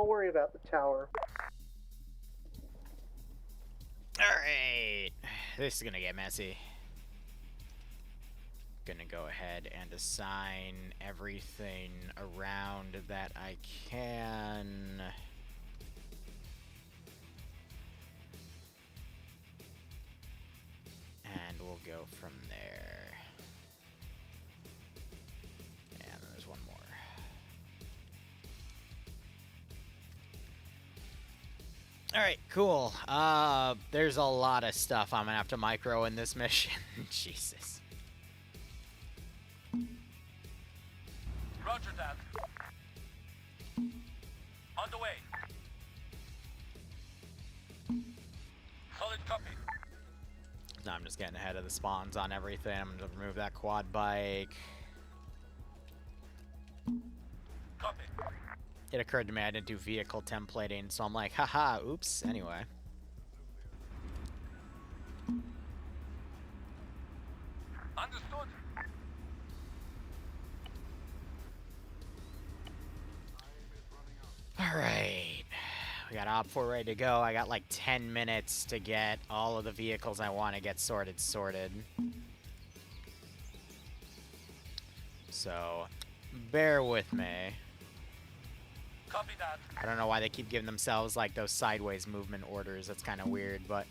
I'll worry about the tower. Alright. This is gonna get messy. Gonna go ahead and assign everything around that I can. And we'll go from there. And there's one more. Alright, cool. There's a lot of stuff I'm gonna have to micro in this mission. Jesus. Roger that. On the way. Solid copy. No, I'm just getting ahead of the spawns on everything. I'm gonna remove that quad bike. Copy. It occurred to me I didn't do vehicle templating, so I'm like, haha, oops. Anyway. Understood. Alright. We got OPFOR ready to go. I got like 10 minutes to get all of the vehicles I want to get sorted. So, bear with me. Copy that. I don't know why they keep giving themselves like those sideways movement orders. That's kind of weird, but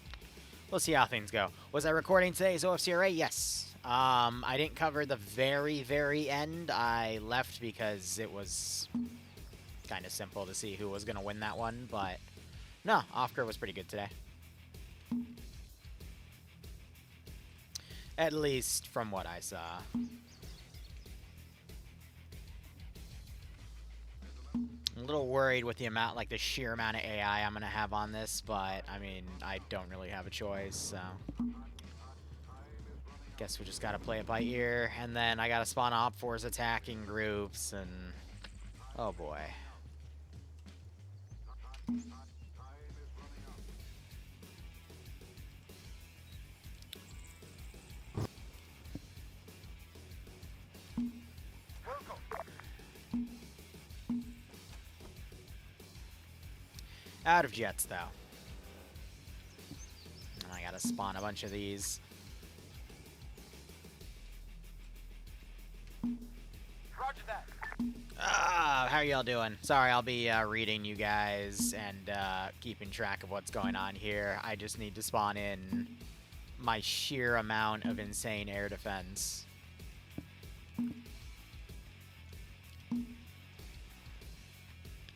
we'll see how things go. Was I recording today's OFCRA? Yes. I didn't cover the very, very end. I left because it was kind of simple to see who was going to win that one, but no, OFCRA was pretty good today. At least from what I saw. I'm a little worried with the amount, like the sheer amount of AI I'm going to have on this, but I mean, I don't really have a choice, so guess we just got to play it by ear. And then I got to spawn OPFOR's attacking groups, and oh boy. Out of jets, though. And I gotta spawn a bunch of these. Roger that. How are y'all doing? Sorry, I'll be reading you guys and keeping track of what's going on here. I just need to spawn in my sheer amount of insane air defense.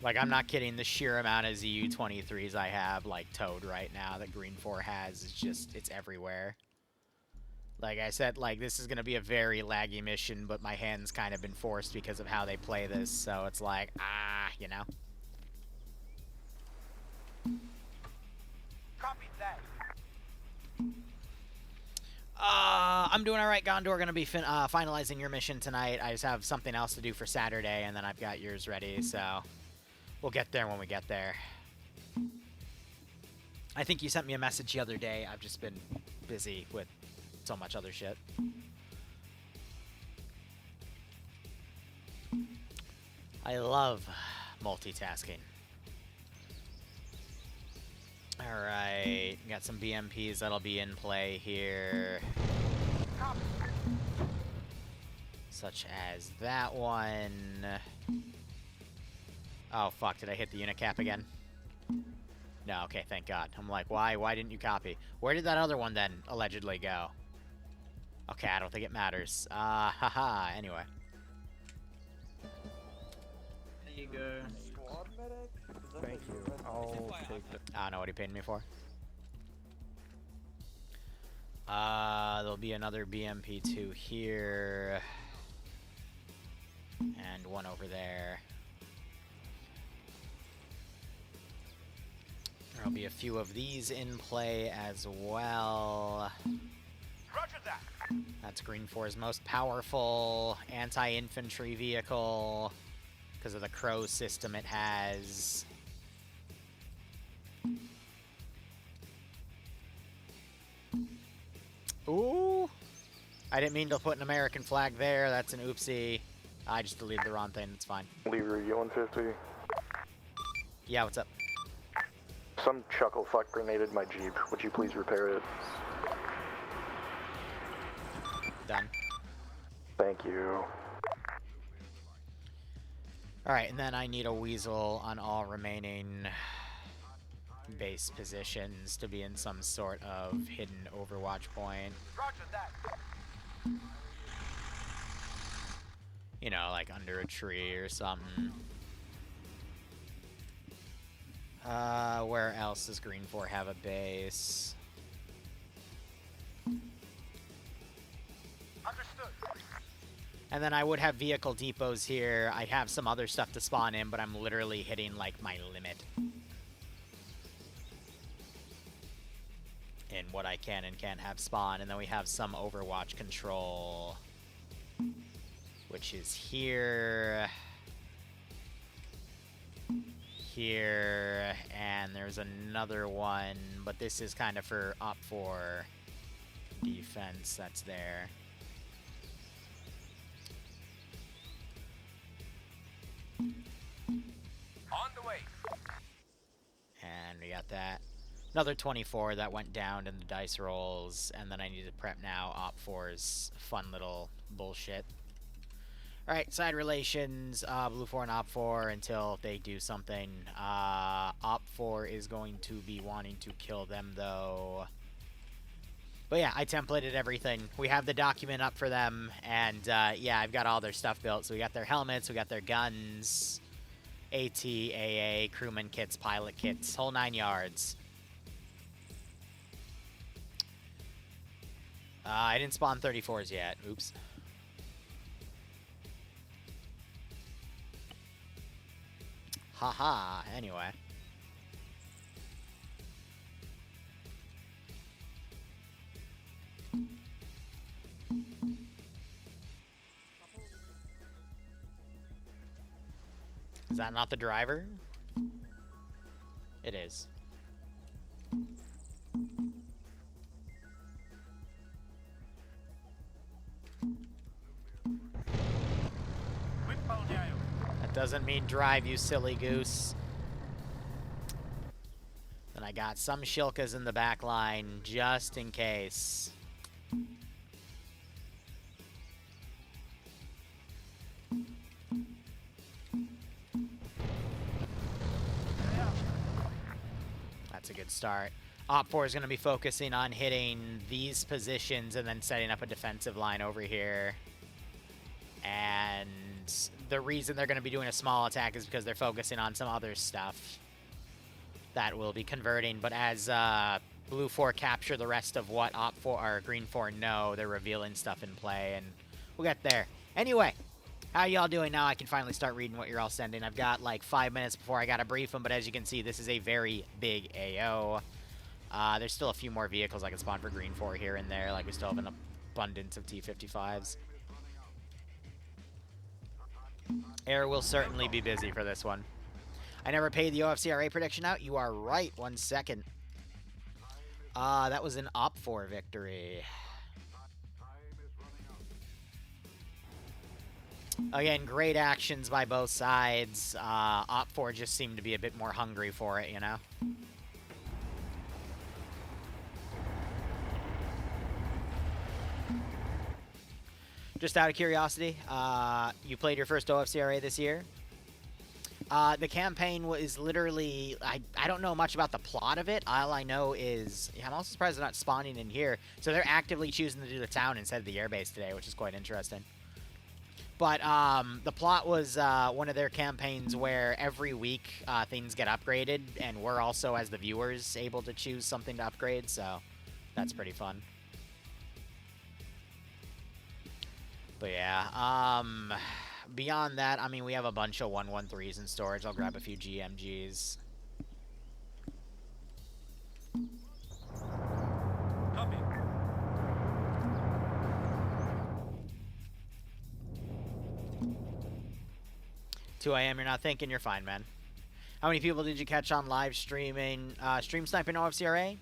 Like, I'm not kidding, the sheer amount of ZU-23s I have, like, towed right now that Green 4 has is just, it's everywhere. Like I said, like, this is going to be a very laggy mission, but my hand's kind of been forced because of how they play this, so it's like, you know? Copy that. I'm doing alright, Gondor. Gonna be finalizing your mission tonight. I just have something else to do for Saturday, and then I've got yours ready, so we'll get there when we get there. I think you sent me a message the other day. I've just been busy with so much other shit. I love multitasking. Alright, got some BMPs that'll be in play here. Such as that one. Oh fuck, did I hit the unit cap again? No, okay, thank God. I'm like, why didn't you copy? Where did that other one then allegedly go? Okay, I don't think it matters. Haha, anyway. There you go. Squad medic? Thank you. I'll take it. I don't know what he paid me for. There'll be another BMP2 here. And one over there. There'll be a few of these in play as well. Roger that. That's Green 4's most powerful anti-infantry vehicle because of the Crow system it has. Ooh! I didn't mean to put an American flag there. That's an oopsie. I just deleted the wrong thing. It's fine. Liru, U-150. Yeah, what's up? Some chuckle fuck grenaded my Jeep. Would you please repair it? Done. Thank you. Alright, and then I need a weasel on all remaining base positions to be in some sort of hidden overwatch point. Roger that. You know, like under a tree or something. Where else does Green 4 have a base? Understood. And then I would have vehicle depots here. I have some other stuff to spawn in, but I'm literally hitting, like, my limit in what I can and can't have spawn. And then we have some Overwatch control, which is here, here, and there's another one, but this is kind of for OPFOR defense that's there. On the way. And we got that. Another 24 that went down in the dice rolls, and then I need to prep now OPFOR's fun little bullshit. Alright, side relations, BLUFOR and OPFOR until they do something. OPFOR is going to be wanting to kill them, though. But yeah, I templated everything. We have the document up for them, and yeah, I've got all their stuff built. So we got their helmets, we got their guns, AT, AA, crewman kits, pilot kits, whole 9 yards. I didn't spawn 34s yet. Oops. Haha, anyway. Is that not the driver? It is. That doesn't mean drive, you silly goose. Then I got some shilkas in the back line, just in case. That's a good start. OPFOR is going to be focusing on hitting these positions and then setting up a defensive line over here. And the reason they're going to be doing a small attack is because they're focusing on some other stuff that will be converting. But as BLUFOR capture the rest of what OPFOR or Green 4 know, they're revealing stuff in play, and we'll get there. Anyway, how y'all doing now? I can finally start reading what you're all sending. I've got like 5 minutes before I got to brief them, but as you can see, this is a very big AO. There's still a few more vehicles I can spawn for Green 4 here and there. Like, we still have an abundance of T-55s. Air will certainly be busy for this one. I never paid the OFCRA prediction out. You are right. 1 second. That was an OPFOR victory. Again, great actions by both sides. OPFOR just seemed to be a bit more hungry for it, you know? Just out of curiosity, you played your first OFCRA this year? The campaign was literally, I don't know much about the plot of it. All I know is, yeah, I'm also surprised they're not spawning in here. So they're actively choosing to do the town instead of the airbase today, which is quite interesting. But the plot was one of their campaigns where every week things get upgraded, and we're also, as the viewers, able to choose something to upgrade, so that's pretty fun. But yeah, beyond that, I mean, we have a bunch of 113s in storage. I'll grab a few GMGs. Copy. 2 a.m. You're not thinking. You're fine, man. How many people did you catch on live streaming? Stream sniping OFCRA?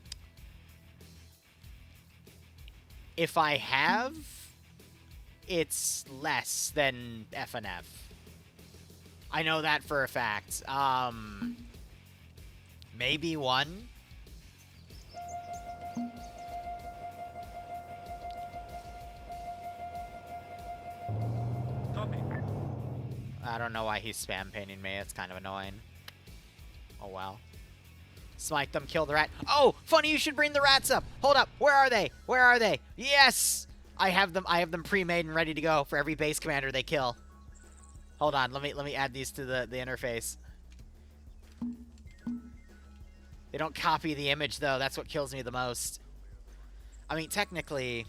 If I have, it's less than FNF. I know that for a fact. Maybe one. Copy. I don't know why he's spam painting me. It's kind of annoying. Oh, well. Smite them, kill the rat. Oh, funny you should bring the rats up. Hold up. Where are they? Where are they? Yes! I have them pre-made and ready to go for every base commander they kill. Hold on. Let me add these to the interface. They don't copy the image, though. That's what kills me the most. I mean, technically...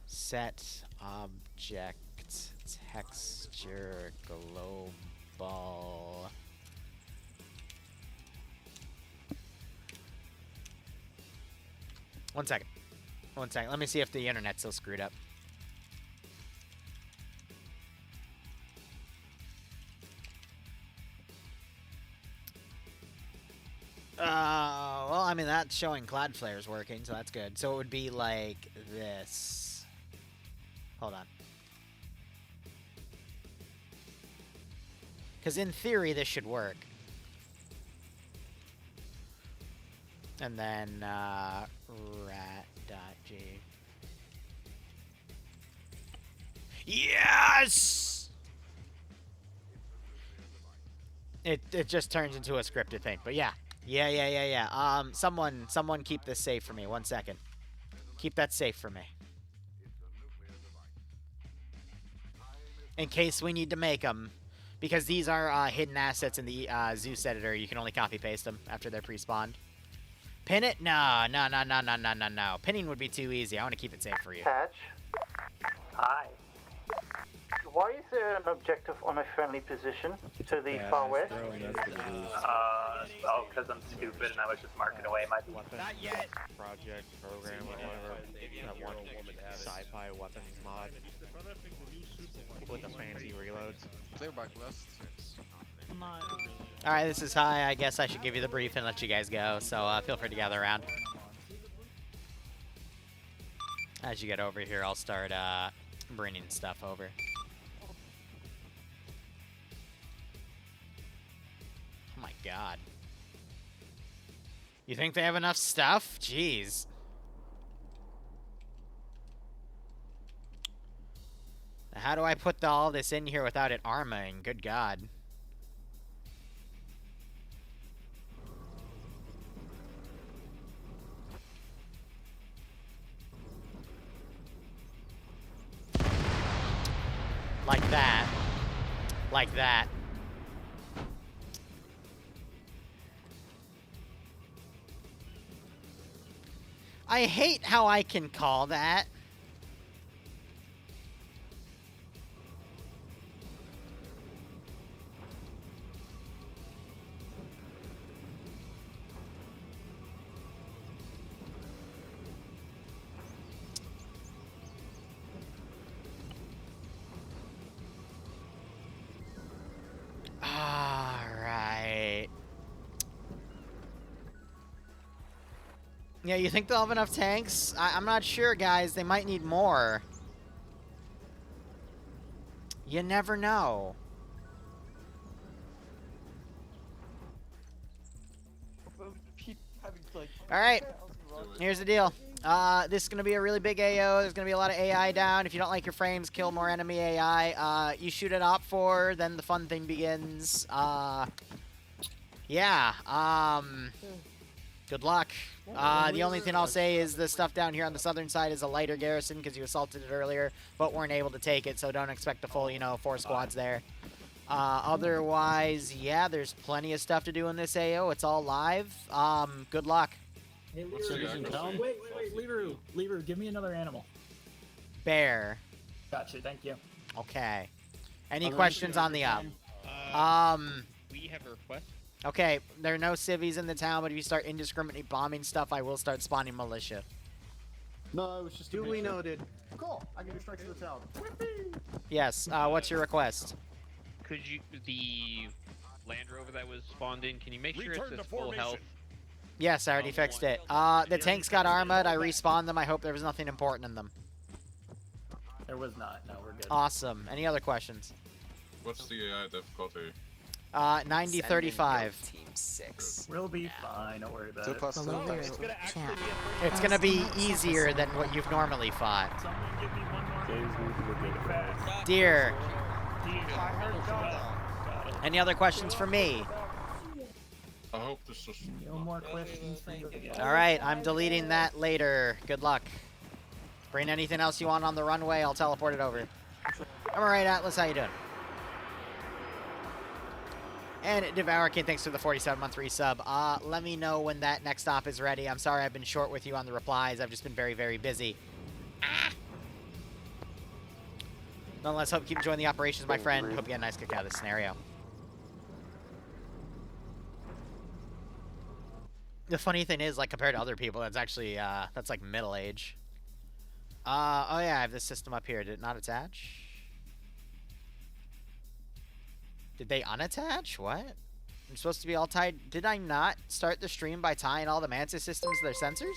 Set object texture global. One second. One second. Let me see if the internet's still screwed up. Well, I mean, that's showing Cloudflare's working, so that's good. So it would be like this. Hold on. Because in theory, this should work. And then, rat.g. Yes! It just turns into a scripted thing, but yeah. Yeah. Someone keep this safe for me. 1 second. Keep that safe for me. In case we need to make them. Because these are hidden assets in the Zeus editor. You can only copy-paste them after they're pre-spawned. Pin it? No. Pinning would be too easy. I want to keep it safe for you. Patch, Hi. why is there an objective on a friendly position to the far west? Oh, because I'm stupid and I was just marking away my... Not yet. Project, program, whatever. That one sci-fi weapons mod with the fancy reloads. Clear back west. Alright, this is Hi. I guess I should give you the brief and let you guys go, so feel free to gather around. As you get over here, I'll start bringing stuff over. Oh my god. You think they have enough stuff? Jeez. How do I put all this in here without it armoring? Good god. Like that. Like that. I hate how I can call that. Alright. Yeah, you think they'll have enough tanks? I'm not sure, guys. They might need more. You never know. Alright. Here's the deal. This is going to be a really big AO. There's going to be a lot of AI down. If you don't like your frames, kill more enemy AI. You shoot at OPFOR, then the fun thing begins. Yeah. Good luck. The only thing I'll say is the stuff down here on the southern side is a lighter garrison because you assaulted it earlier, but weren't able to take it, so don't expect the full, 4 squads there. Otherwise, yeah, there's plenty of stuff to do in this AO. It's all live. Good luck. Hey, Liru, wait, Liru, give me another animal. Bear. Gotcha, thank you. Okay. Any questions on the up? We have a request. Okay, there are no civvies in the town, but if you start indiscriminately bombing stuff, I will start spawning militia. No, it was just duly noted. Cool. I can do strikes to the town. Yes. What's your request? Could you, the Land Rover that was spawned in, can you make sure it's at full health? Yes, I already fixed it. The tanks got armored. I respawned them. I hope there was nothing important in them. There was not. No, we're good. Awesome. Any other questions? What's the AI difficulty? 90-35. Team 6. We'll be fine. Don't worry about it. Below chat. It's gonna be easier than what you've normally fought. Someone give me one more. Dear, Dear. any other questions for me? I hope this is. No more questions from the Alright, I'm deleting that later. Good luck. Bring anything else you want on the runway, I'll teleport it over. I'm alright, Atlas, how you doing? And Devourkin, thanks for the 47-month resub. Let me know when that next stop is ready. I'm sorry I've been short with you on the replies. I've just been very, very busy. Nonetheless, hope you keep enjoying the operations, my friend. Hope you get a nice kick out of this scenario. The funny thing is, like, compared to other people, that's actually, that's like middle age. Oh yeah, I have this system up here. Did it not attach? Did they unattach? What? I'm supposed to be all tied. Did I not start the stream by tying all the Mantis systems to their sensors?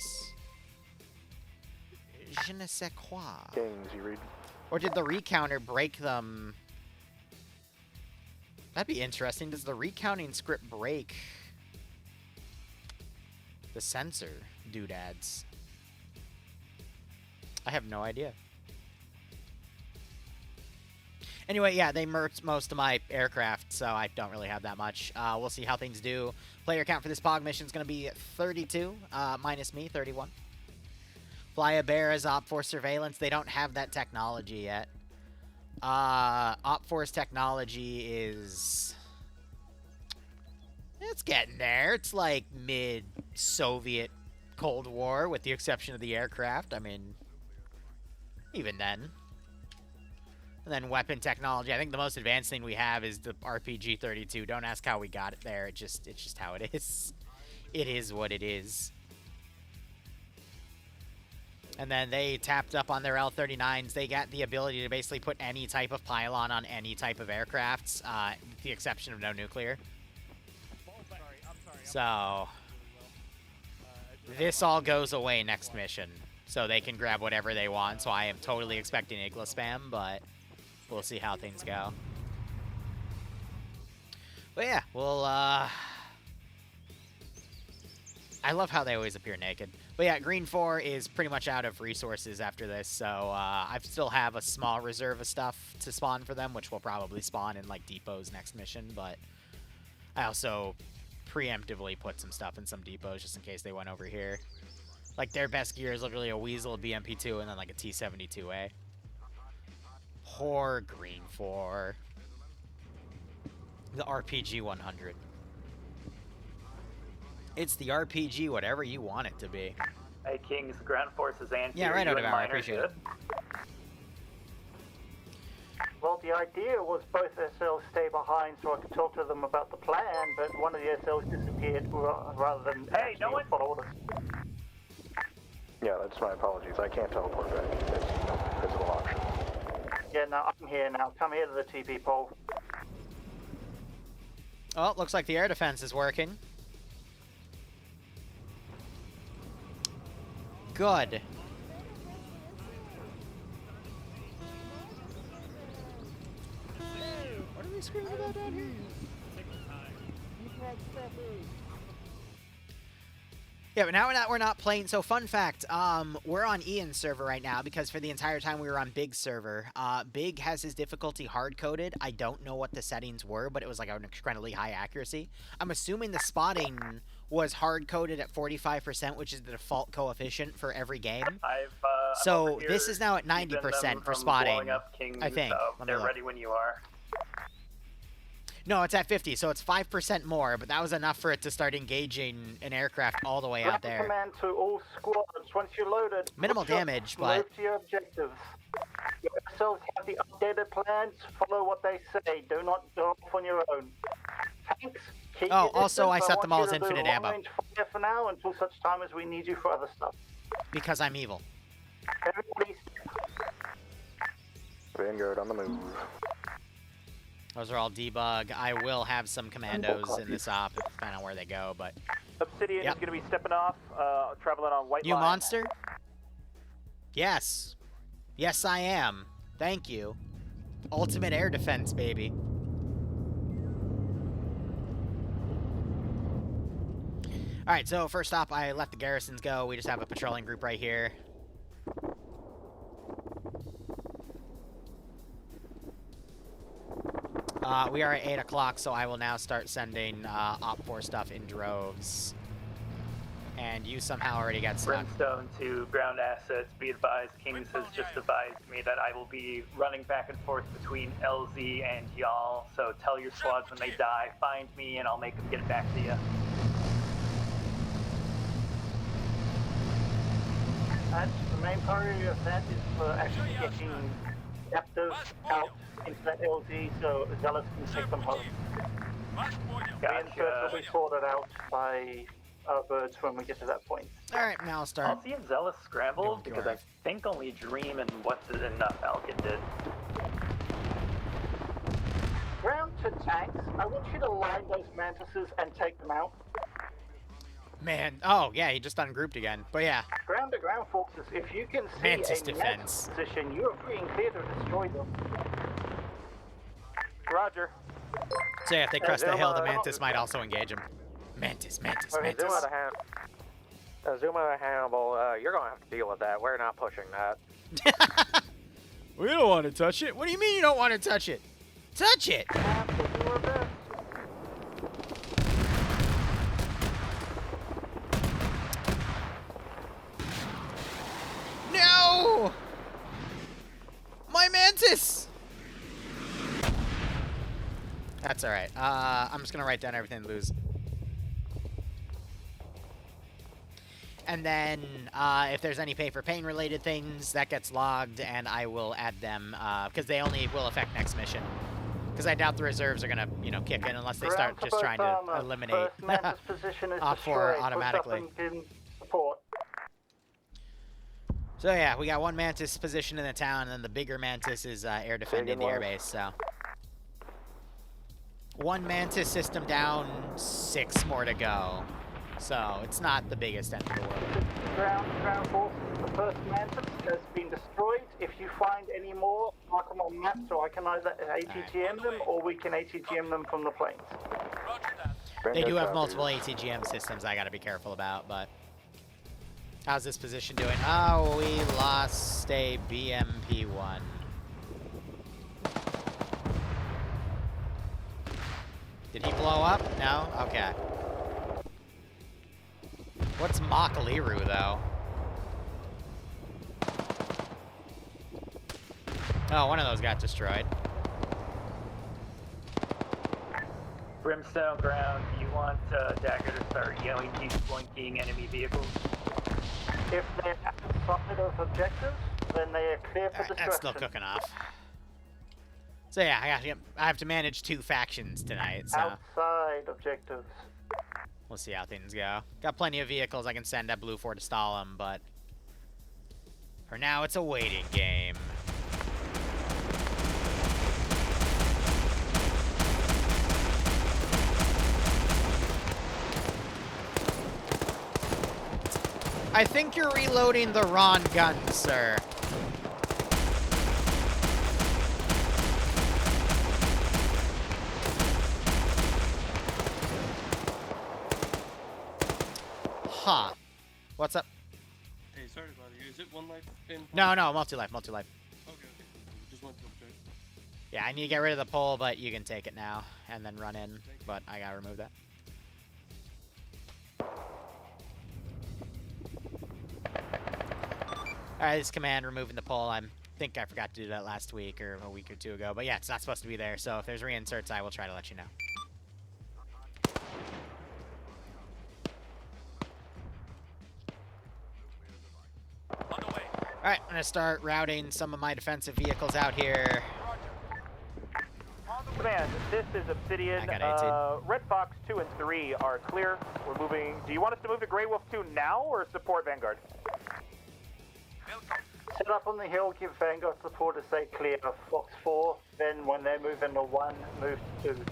Je ne sais quoi. Kings, you read? Or did the recounter break them? That'd be interesting. Does the recounting script break the sensor doodads? I have no idea. Anyway, yeah, they murked most of my aircraft, so I don't really have that much. We'll see how things do. Player count for this POG mission is going to be 32, minus me, 31. Fly a bear as OPFOR surveillance. They don't have that technology yet. OPFOR's technology is... It's getting there. It's like mid-Soviet Cold War, with the exception of the aircraft. I mean, even then. And then weapon technology. I think the most advanced thing we have is the RPG-32. Don't ask how we got it there. It's just how it is. It is what it is. And then they tapped up on their L-39s. They got the ability to basically put any type of pylon on any type of aircrafts, with the exception of no nuclear. So this all goes away next mission. So they can grab whatever they want. So I am totally expecting Igla spam, but we'll see how things go. But yeah, we'll, I love how they always appear naked. But yeah, Green 4 is pretty much out of resources after this, so I still have a small reserve of stuff to spawn for them, which will probably spawn in, like, depots next mission, but I also preemptively put some stuff in some depots just in case they went over here. Like, their best gear is literally a Weasel, a BMP-2, and then, like, a T-72A. Poor Green 4. The RPG 100. It's the RPG, whatever you want it to be. Hey, Kings, ground forces and yeah, right, Odevar, I appreciate it. Well, the idea was both SLs stay behind so I could talk to them about the plan, but one of the SLs disappeared rather than follow orders. Yeah, that's my apologies. I can't teleport back. It's no physical option. Yeah, no, I'm here now. Come here to the TP pole. Oh, looks like the air defense is working. Good. What are we screaming about down here? Yeah, but now we're not playing. So, fun fact, we're on Ian's server right now because for the entire time we were on Big's server. Big has his difficulty hard-coded. I don't know what the settings were, but it was like an incredibly high accuracy. I'm assuming the spotting was hard-coded at 45%, which is the default coefficient for every game. So this is now at 90% for spotting, I think. They're ready when you are. No, it's at 50, so it's 5% more, but that was enough for it to start engaging an aircraft all the way out there. Command to all squads. Once you're loaded, minimal damage, but move to your objectives. Your SLs have the updated plans. Follow what they say. Do not go off on your own. Tanks, keep your also I distance. set them all as want you to do infinite ammo. long-range fire for now until such time as we need you for other stuff. Because I'm evil. Everybody. Vanguard on the move. Those are all debug. I will have some commandos in this op, depending on where they go, but... Obsidian is going to be stepping off, traveling on white You line. monster? Yes. Yes, I am. Thank you. Ultimate air defense, baby. Alright, so first stop, I let the garrisons go. We just have a patrolling group right here. We are at 8 o'clock, so I will now start sending OPFOR stuff in droves. And you somehow already got stuck. Brimstone to ground assets. Be advised, Kings has just advised me that I will be running back and forth between LZ and y'all. So tell your squads when they die, find me, and I'll make them get it back to you. And the main priority of that is for actually getting captives out into that LZ so Zealous can take them home. Reinserts will be sorted out by birds when we get to that point. Alright, now I'll start. I'll see if Zealous scrambled because I think only Dream and Falcon did. Ground to tanks, I want you to line those mantises and take them out. Man, oh yeah, he just ungrouped again. But yeah, Ground to ground forces, if you can see Mantis a defense. mantis position, you are free and clear to destroy them. Roger. so yeah, if they crest the hill, the Mantis might also engage him. Mantis, Mantis, Mantis. Zuma Hannibal, you're gonna have to deal with that. We're not pushing that. We don't want to touch it. What do you mean you don't want to touch it? Touch it! No! My Mantis! That's alright. I'm just gonna write down everything to lose. And then, if there's any pay for pain related things, that gets logged, and I will add them, because they only will affect next mission. Because I doubt the reserves are gonna, you know, kick in unless they start just trying to eliminate OPFOR automatically. So yeah, we got one Mantis positioned in the town, and then the bigger Mantis is air defending the airbase, so. One Mantis system down, 6 more to go. So, it's not the biggest end of the world. Ground force, the first Mantis has been destroyed. If you find any more, mark them on map so I can either ATGM them or we can ATGM them from the planes. They do have multiple ATGM systems I gotta be careful about, but... How's this position doing? Oh, we lost a BMP-1. Did he blow up? No? Okay. What's mock Liru, though? Oh, one of those got destroyed. Brimstone ground, do you want Dagger to start yelling these blinking enemy vehicles? If they're outside of objectives, then they are clear for destruction. That's still cooking off. So yeah, I have to manage 2 factions tonight, so... Outside objectives. We'll see how things go. Got plenty of vehicles I can send at BLUFOR to stall them, but... For now, it's a waiting game. I think you're reloading the wrong gun, sir. Huh. What's up? Hey, sorry about it. Is it one life in? No, multi-life. Okay. Just want to check. Yeah, I need to get rid of the pole, but you can take it now and then run in. But I gotta remove that. Alright, this command removing the pole. I think I forgot to do that last week or a week or 2 ago. But yeah, it's not supposed to be there. So if there's reinserts, I will try to let you know. Alright, I'm gonna start routing some of my defensive vehicles out here. Command, this is Obsidian. I got 18. Red Fox 2 and 3 are clear. We're moving. Do you want us to move to Grey Wolf 2 now or support Vanguard? Set up on the hill, give Vanguard support to stay clear of Fox 4. Then when they move into 1, move to 2.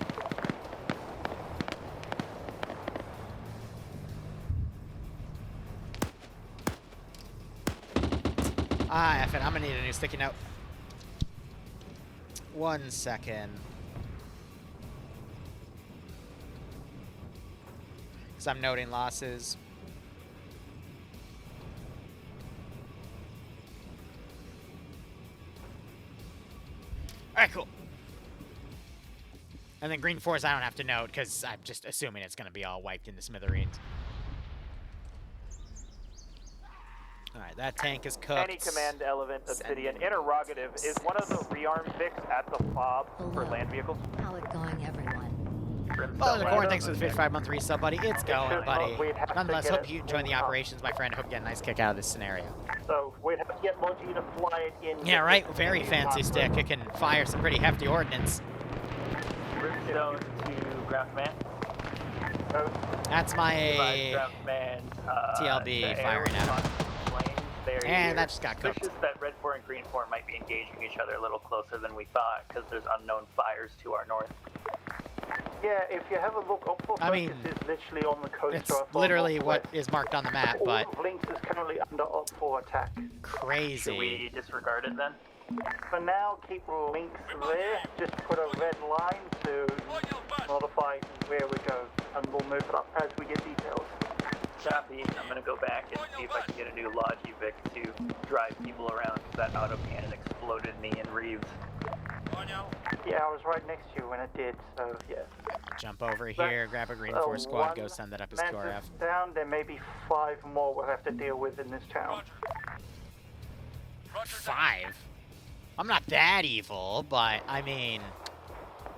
Ah, F it. I'm gonna need a new sticky note. 1 second. Because Because I'm noting losses. Alright, cool. And then green force I don't have to note because I'm just assuming it's going to be all wiped into smithereens. Alright, that tank is cooked. Any command element obsidian. Interrogative, is one of the rearm Vics at the fob for land vehicles? How it going, everyone? Oh, the core, thanks for the 55-month resub, buddy. It's going, buddy. We'd have to Nonetheless, get hope it you enjoy the operations, my friend. Hope you get a nice kick out of this scenario. So we'd have to get Logi to fly it in. Yeah, right. Very fancy stick. It can fire some pretty hefty ordnance. Brimstone to ground command. That's my Ground command. TLB firing out. And that just got cooked. Suspicious that red 4 and green 4 might be engaging each other a little closer than we thought because there's unknown fires to our north. Yeah, if you have a look, OPFOR I mean, is literally on the coast. It's literally what is marked on the map, but all of Lynx is currently under OPFOR attack. Crazy. Should we disregard it then? For now, keep Lynx there. Just put a red line to modify where we go, and we'll move it up as we get details. Copy. I'm gonna go back and see if I can get a new Logivic to drive people around because that autocannon exploded me in Reeves. Yeah, I was right next to you when it did, so yeah. Jump over here, grab a green force squad, go send that up as QRF. Down, there may be 5 more we'll have to deal with in this town. 5? I'm not that evil, but I mean,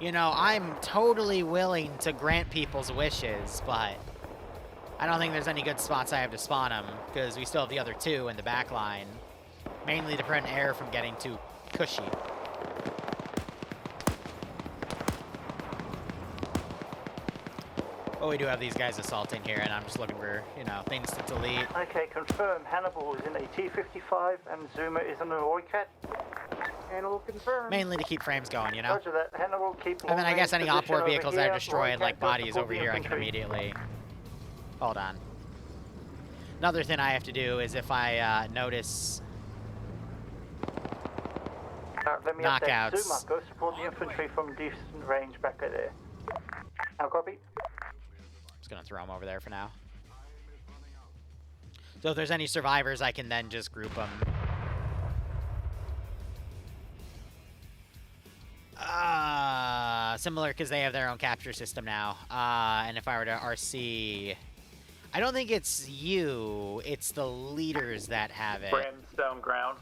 you know, I'm totally willing to grant people's wishes, but I don't think there's any good spots I have to spawn them, because we still have the other 2 in the back line, mainly to prevent air from getting too cushy. But we do have these guys assaulting here, and I'm just looking for, you know, things to delete. Okay, confirm. Hannibal is in a T-55, and Zuma is in a Roycat. Hannibal confirmed. Mainly to keep frames going, you know? Roger that. Hannibal, keep And then I guess any long-range OPFOR position vehicles over I here. have destroyed, Roycat like goes bodies to over here, I can infantry. immediately... Hold on. Another thing I have to do is if I notice Let me knockouts. update. Zuma, go support the infantry from decent range back there. Now copy. Just gonna throw them over there for now. So if there's any survivors, I can then just group them. Similar because they have their own capture system now. And if I were to RC, I don't think it's you. It's the leaders that have it. Brimstone ground.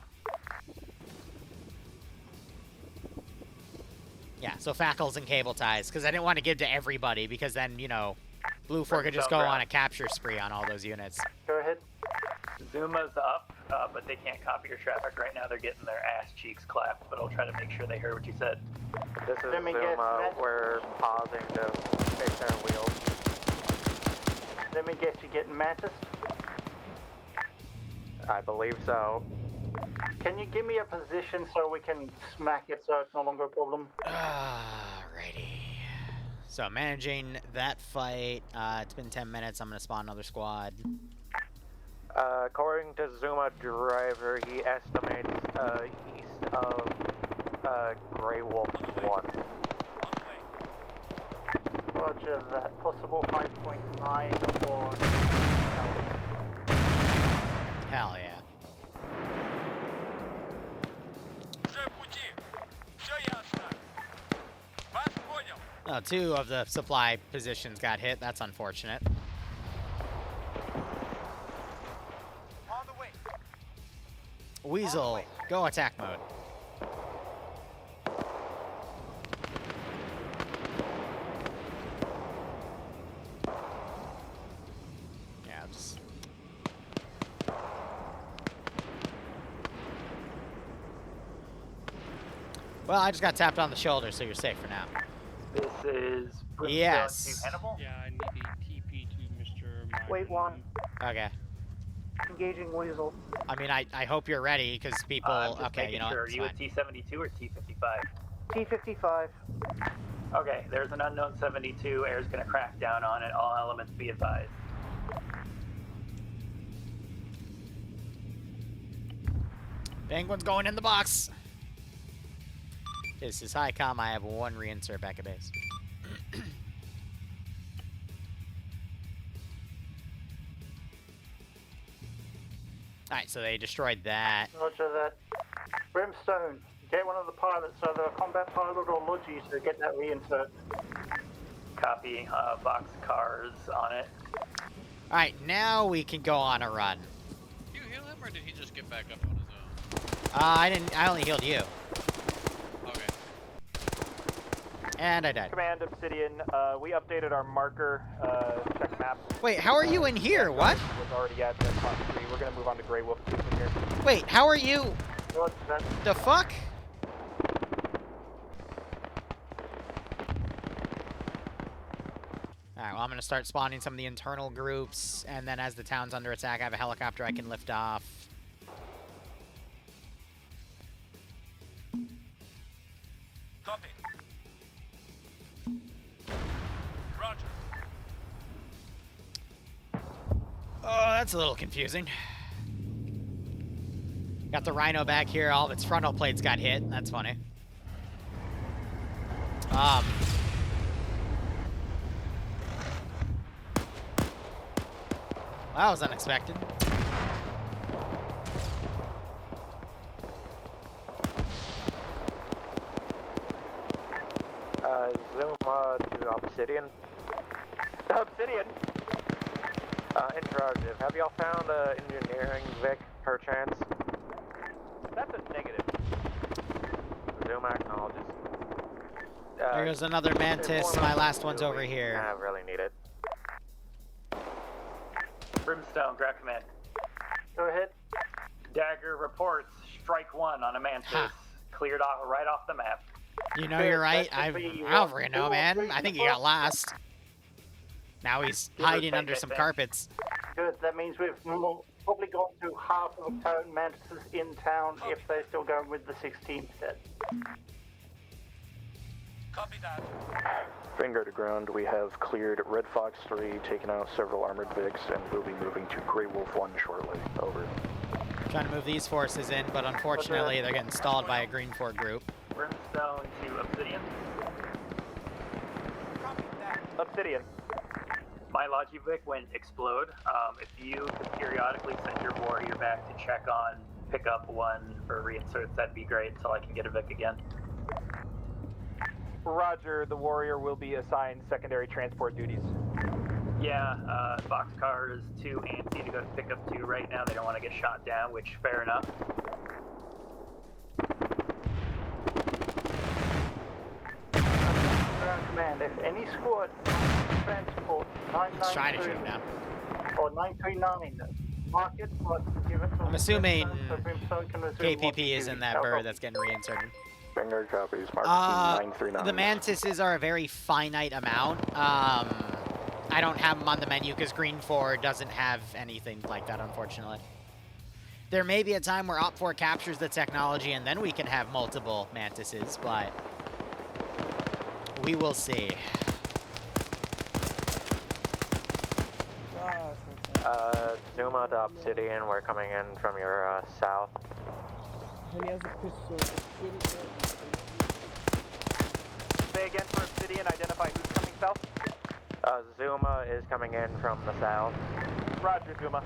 Yeah, so fackles and cable ties, because I didn't want to give to everybody, because then, you know, BLUFOR could just go on a capture spree on all those units. Go ahead. Zuma's up, but they can't copy your traffic right now. They're getting their ass cheeks clapped, but I'll try to make sure they heard what you said. This is Zuma. We're pausing to fix our wheels. Let me get you getting Mantis. I believe so. Can you give me a position so we can smack it so it's no longer a problem? Alrighty. So managing that fight, it's been 10 minutes. I'm going to spawn another squad. According to Zuma driver, he estimates east of Grey Wolf 1. Roger that. Possible 5.9 or... Hell yeah. Oh, 2 of the supply positions got hit. That's unfortunate. Weasel, go attack mode. Yeah, just... Well, I just got tapped on the shoulder, so you're safe for now. This is Brimstone Yes. to Hannibal. Yeah, I need a TP to Mr. Wait, one. Okay. Engaging Weasel. I mean, I hope you're ready, because people... I'm just okay, making you know sure. what? Are you a T-72 or T-55? T-55. Okay, there's an unknown 72. Air's gonna crack down on it. All elements be advised. Penguin's going in the box. This is HiCom. I have 1 reinsert back at base. Alright, so they destroyed that. Roger that. Brimstone, get one of the pilots, either a combat pilot or Logi, to get that reinsert. Copy. Box cars on it. Alright, now we can go on a run. Did you heal him or did he just get back up on his own? I only healed you. Okay. And I died. Command Obsidian, we updated our marker, check map. Wait, how are you in here? What? Was already at the top 3. We're gonna move on to Grey Wolf 2 from here. Wait, how are you? Roger that. The fuck? Alright, well, I'm gonna start spawning some of the internal groups, and then as the town's under attack, I have a helicopter I can lift off. Copy. Roger. Oh, that's a little confusing. Got the Rhino back here. All of its frontal plates got hit. That's funny. That was unexpected. Zoom to Obsidian. Obsidian? Interrogative. Have y'all found engineering Vic, perchance? That's a negative. Zoom acknowledges. There goes another Mantis. My last one's over here. I really need it. Brimstone, grab command. Go ahead. Dagger reports strike 1 on a Mantis. Huh. Cleared off right off the map. You know you're right. I don't freaking know, man. I think he got lost. Now he's hiding under some carpets. Good, that means we've probably got to half of the town Mantises in town if they're still going with the 16th set. Copy that. Finger to ground, we have cleared Red Fox 3, taken out several armored Vics, and we'll be moving to Grey Wolf 1 shortly. Over. Trying to move these forces in, but unfortunately they're getting stalled by a Green 4 group. Brimstone to Obsidian. Copy that. Obsidian. My Logivic went explode. If you could periodically send your warrior back to check on pick up 1 for reinserts, that'd be great until I can get a Vic again. Roger, the warrior will be assigned secondary transport duties. Yeah, boxcars too antsy to go to pick up 2 right now. They don't want to get shot down, which fair enough. Command, if any squad transport Let's try to shoot him 993 down. or 939, mark it, but give it to I'm assuming Brimstone can resume KPP is in that bird that's getting reinserted. Finger copies, mark 939. The Mantises are a very finite amount. I don't have them on the menu because Green 4 doesn't have anything like that, unfortunately. There may be a time where OPFOR captures the technology and then we can have multiple Mantises, but we will see. Zuma to Obsidian, we're coming in from your south. Say again for Obsidian, identify who's coming south. Zuma is coming in from the south. Roger, Zuma.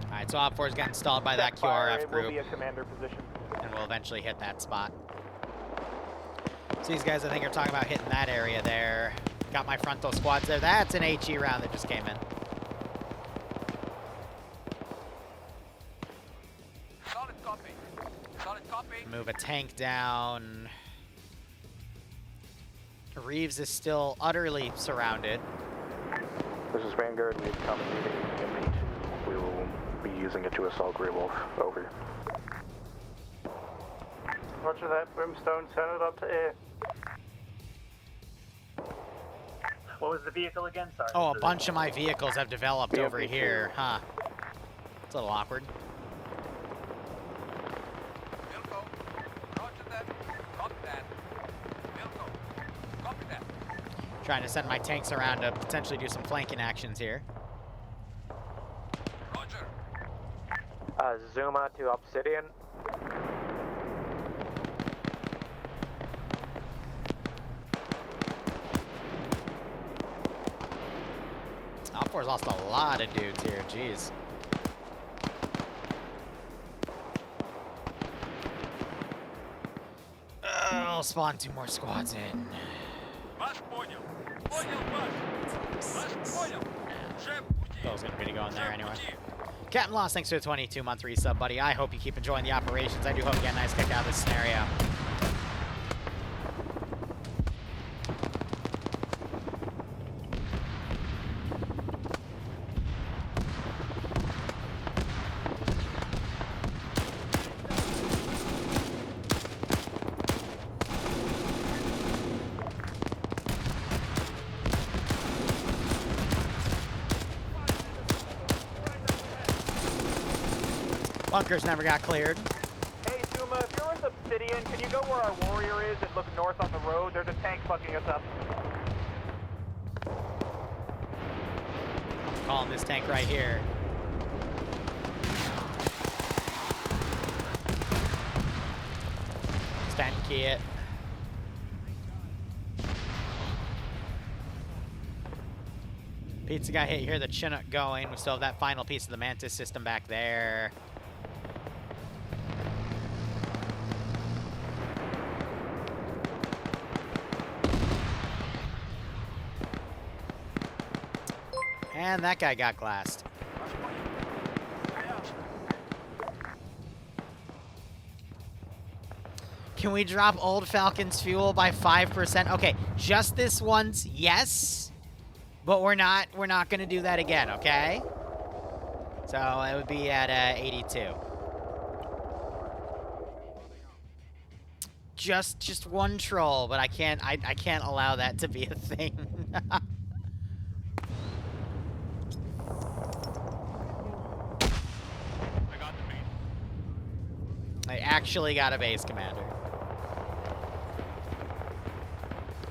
Alright, so OPFOR is getting stalled by that QRF It will group, be a commander position. and we'll eventually hit that spot. So these guys, I think, are talking about hitting that area there. Got my frontal squads there. That's an HE round that just came in. Solid copy. Solid copy. Move a tank down. Reeves is still utterly surrounded. This is Vanguard, we have common meeting imminent. We will be using it to assault Grey Wolf. Over. Roger that, Brimstone, send it up to air. What was the vehicle again? Sorry. Oh, a bunch of my vehicles have developed Yeah, over me too. here, huh? It's a little awkward. Wilco. Roger that. Copy that. Wilco. Copy that. Trying to send my tanks around to potentially do some flanking actions here. Roger. Zuma to Obsidian. OPFOR's lost a lot of dudes here, jeez. I'll spawn 2 more squads in. Bill's gonna be going there anyway. Captain Lost, thanks for the 22-month resub, buddy. I hope you keep enjoying the operations. I do hope you get a nice kick out of this scenario. Bunkers never got cleared. Hey, Zuma, if you're with Obsidian, can you go where our warrior is and look north on the road? There's a tank fucking us up. I'm calling this tank right here. Stand key it. Pizza guy hit here, the Chinook going. We still have that final piece of the Mantis system back there. And that guy got glassed. Can we drop Old Falcon's fuel by 5%? Okay, just this once, yes. But we're not gonna do that again, okay? So it would be at 82. Just one troll, but I can't allow that to be a thing. I actually got a base commander.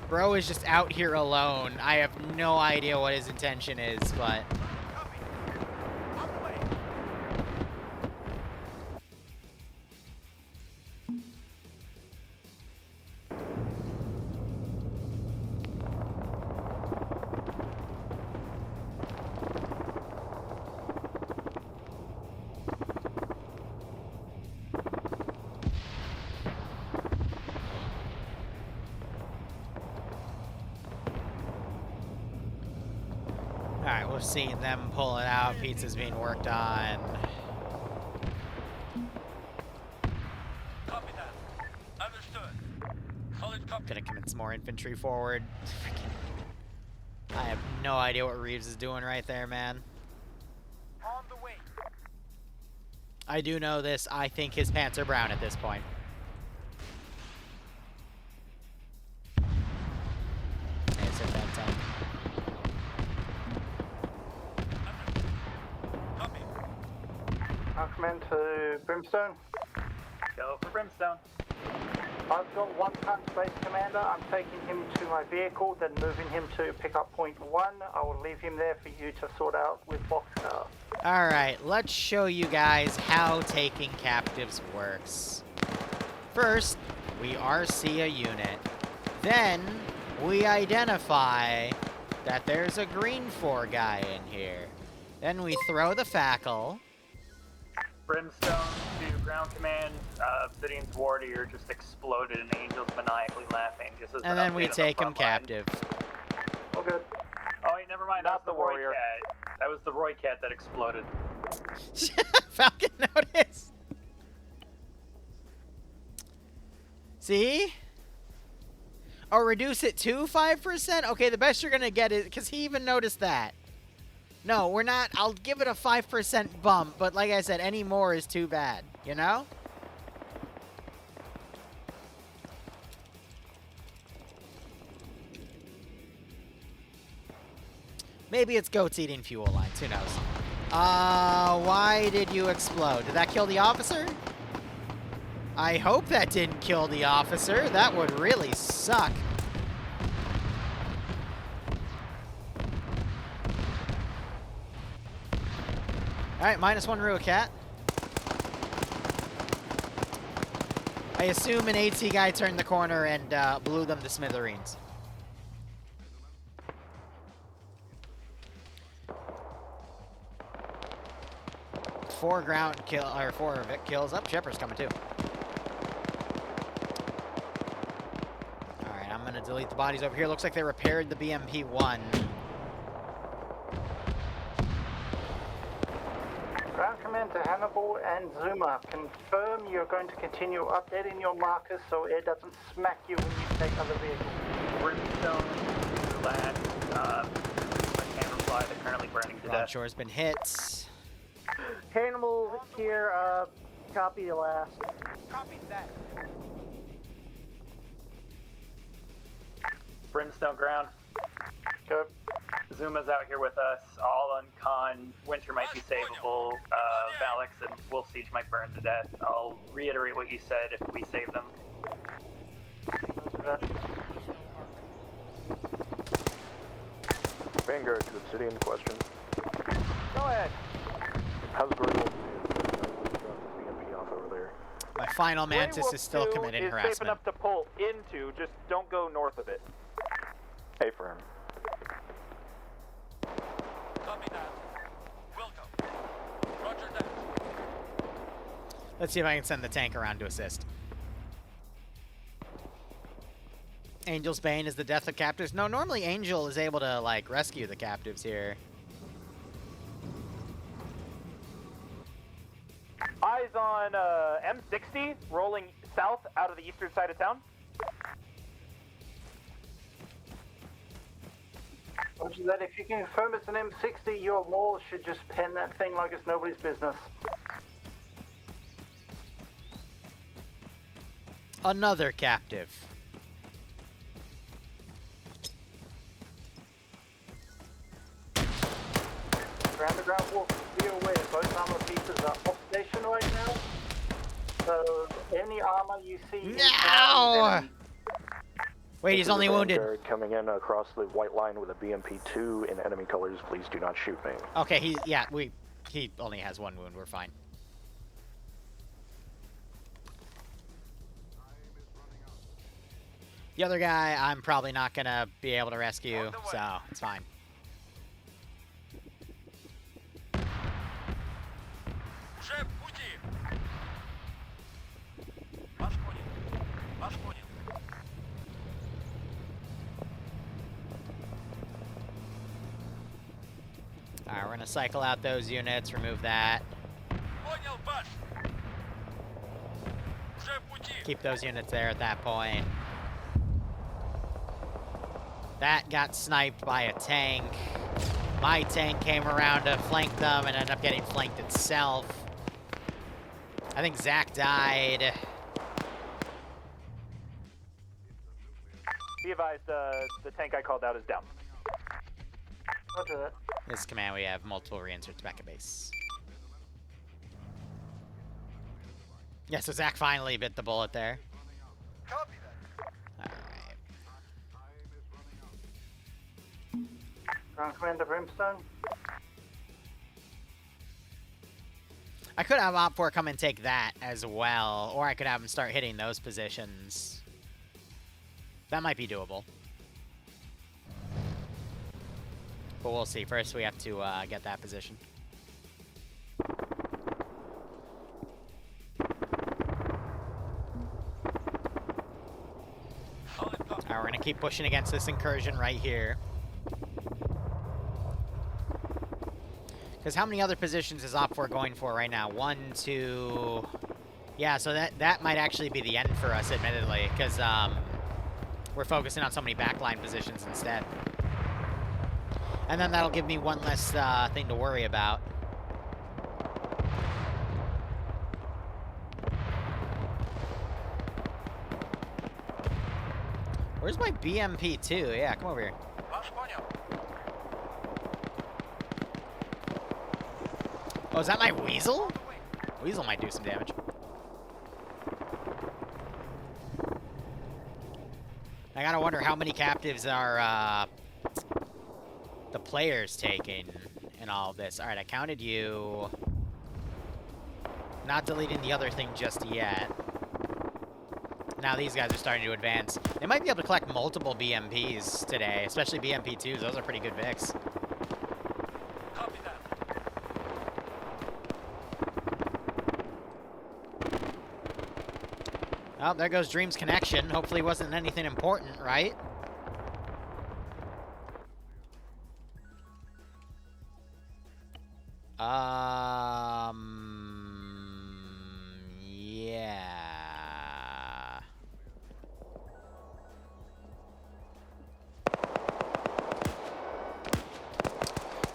Bro is just out here alone. I have no idea what his intention is, but... Alright, we're seeing them pull it out. Pizza's being worked on. Copy that. Understood. Solid copy. Gonna commit some more infantry forward. I have no idea what Reeves is doing right there, man. On the way. I do know this. I think his pants are brown at this point. There's a bad tank. Command to Brimstone. Go for Brimstone. I've got one punch base commander. I'm taking him to my vehicle, then moving him to pick up point 1. I will leave him there for you to sort out with Boxcar. Alright, let's show you guys how taking captives works. First, we RC a unit. Then, we identify that there's a green 4 guy in here. Then we throw the Fackle. Brimstone to ground command. Obsidian's warrior just exploded and Angel's maniacally laughing. Just as And then we take him captive. Oh, good. Oh, wait, never mind. That's the warrior. Cat. That was the Roy cat that exploded. Falcon notice. See? Oh, reduce it to 5%? Okay, the best you're gonna get is, because he even noticed that. No, we're not. I'll give it a 5% bump, but like I said, any more is too bad, you know? Maybe it's goats eating fuel lines, who knows? Why did you explode? Did that kill the officer? I hope that didn't kill the officer. That would really suck. Alright, -1 Rua Cat. I assume an AT guy turned the corner and blew them to smithereens. Four ground kill, or 4 Vic kills. Up, Shepherd's coming too. delete the bodies over here. Looks like they repaired the BMP-1. Ground Command to Hannibal and Zuma. Confirm you're going to continue updating your markers so air doesn't smack you when you take other vehicles. Brimstone, Lad, I can't reply. They're currently burning to death. Longshore's been hit. Hannibal here, copy the last. Copy that. Brimstone ground. Go. Zuma's out here with us. All on con. Winter might be savable. Valix and Wolf Siege might burn to death. I'll reiterate what you said if we save them. Vanguard to Obsidian question. Go ahead. How's Grey Wolf BMP off over there? My final Mantis is still committing is harassment. safe enough to pull into, just don't go north of it. Affirm. Copy that. Will go. Roger that. Let's see if I can send the tank around to assist. Angel's Bane is the death of captives. No, normally Angel is able to, like, rescue the captives here. Eyes on M60, rolling south out of the eastern side of town. Roger that. If you can confirm it's an M60, your walls should just pen that thing like it's nobody's business. Another captive. Ground wolf, be aware, both armor pieces are off station right now. So any armor you see... No! Wait, he's only wounded. Vanguard coming in across the white line with a BMP-2 in enemy colors. Please do not shoot me. Okay, he only has one wound. We're fine. The other guy, I'm probably not gonna be able to rescue, so it's fine. Уже в пути. Вас понял. Вас понял. Alright, we're gonna cycle out those units, remove that. Понял, баш. Уже в пути. Keep those units there at that point. That got sniped by a tank. My tank came around to flank them and ended up getting flanked itself. I think Zach died. Be advised, the tank I called out is down. Roger that. This command, we have multiple reinserts back at base. Yeah, so Zach finally bit the bullet there. Copy that. Alright. Ground Commander Brimstone. I could have OPFOR come and take that as well, or I could have him start hitting those positions. That might be doable. But we'll see. First, we have to get that position. Alright, we're gonna keep pushing against this incursion right here. Because how many other positions is OPFOR going for right now? 1, 2... Yeah, so that might actually be the end for us, admittedly, because we're focusing on so many backline positions instead. And then that'll give me one less thing to worry about. Where's my BMP-2? Yeah, come over here. Вас понял. Oh, is that my Weasel? Weasel might do some damage. I gotta wonder how many captives are the players taking in all of this. Alright, I counted you. Not deleting the other thing just yet. Now these guys are starting to advance. They might be able to collect multiple BMPs today, especially BMP-2s. Those are pretty good Vics. Copy that. Oh, there goes Dream's connection. Hopefully it wasn't anything important, right? Yeah.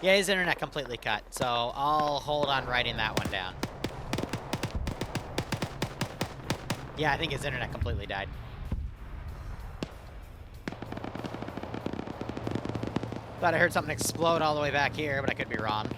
Yeah, his internet completely cut, so I'll hold on writing that one down. Yeah, I think his internet completely died. Thought I heard something explode all the way back here, but I could be wrong.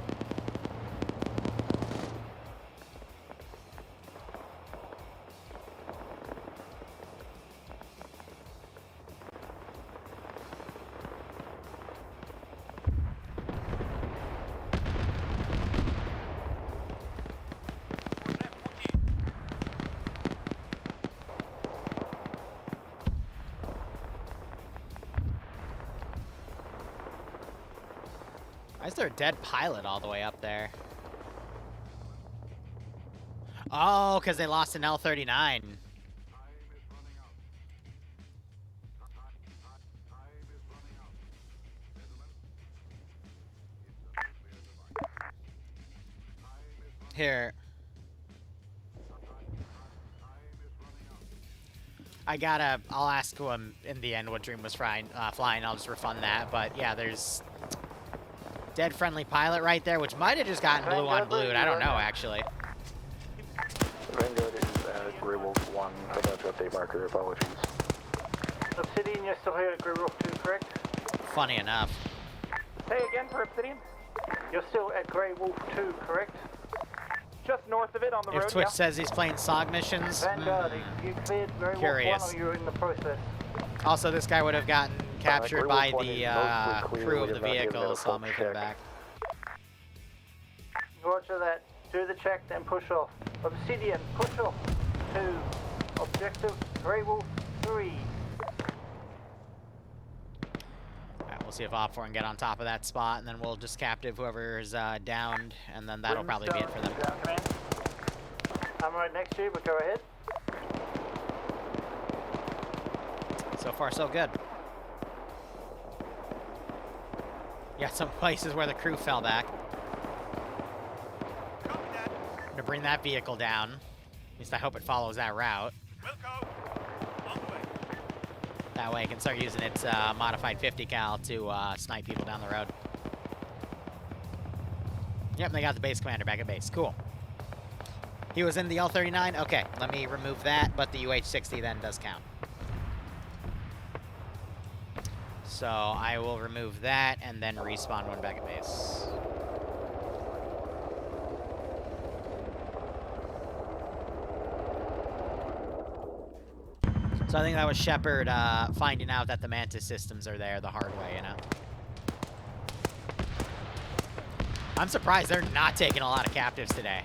Why is there a dead pilot all the way up there? Oh, because they lost an L-39. Here. I'll ask him in the end what Dream was flying. I'll just refund that. But yeah, there's dead friendly pilot right there, which might have just gotten blue on blue. I don't know, actually. Vanguard is at Grey Wolf 1. I got to update marker. Apologies. Obsidian, you're still here at Grey Wolf 2, correct? Funny enough. Say again for Obsidian? You're still at Grey Wolf 2, correct? Just north of it on the road, If Twitch yeah. says he's playing SOG missions, Vanguard, you cleared Grey Wolf 1 curious. or you're in the process? Also, this guy would have gotten captured Grey by Wolf 1 the is mostly clear. crew We of the have not given it vehicle, a so I'll full move him check. back. Roger that. Do the check, then push off. Obsidian, push off to objective Grey Wolf 3. Alright, we'll see if OPFOR can get on top of that spot, and then we'll just captive whoever's downed, and then that'll probably be it for them. Ground command. I'm right next to you, but go ahead. So far, so good. Yeah, some places where the crew fell back. I'm gonna bring that vehicle down. At least I hope it follows that route. That way it can start using its modified 50 cal to snipe people down the road. Yep, they got the base commander back at base. Cool. He was in the L-39? Okay, let me remove that, but the UH-60 then does count. So I will remove that and then respawn one back at base. So I think that was Shepard finding out that the Mantis systems are there the hard way, you know? I'm surprised they're not taking a lot of captives today.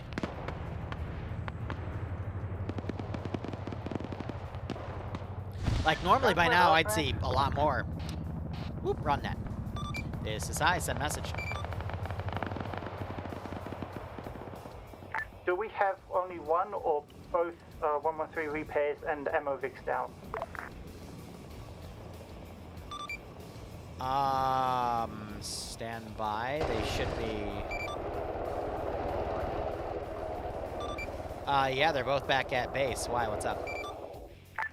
Like, normally by now I'd see a lot more. Whoop, run net. This is high, send message. Do we have only one or both 113 repairs and ammo Vix down? Stand by. They should be... yeah, they're both back at base. Why, what's up?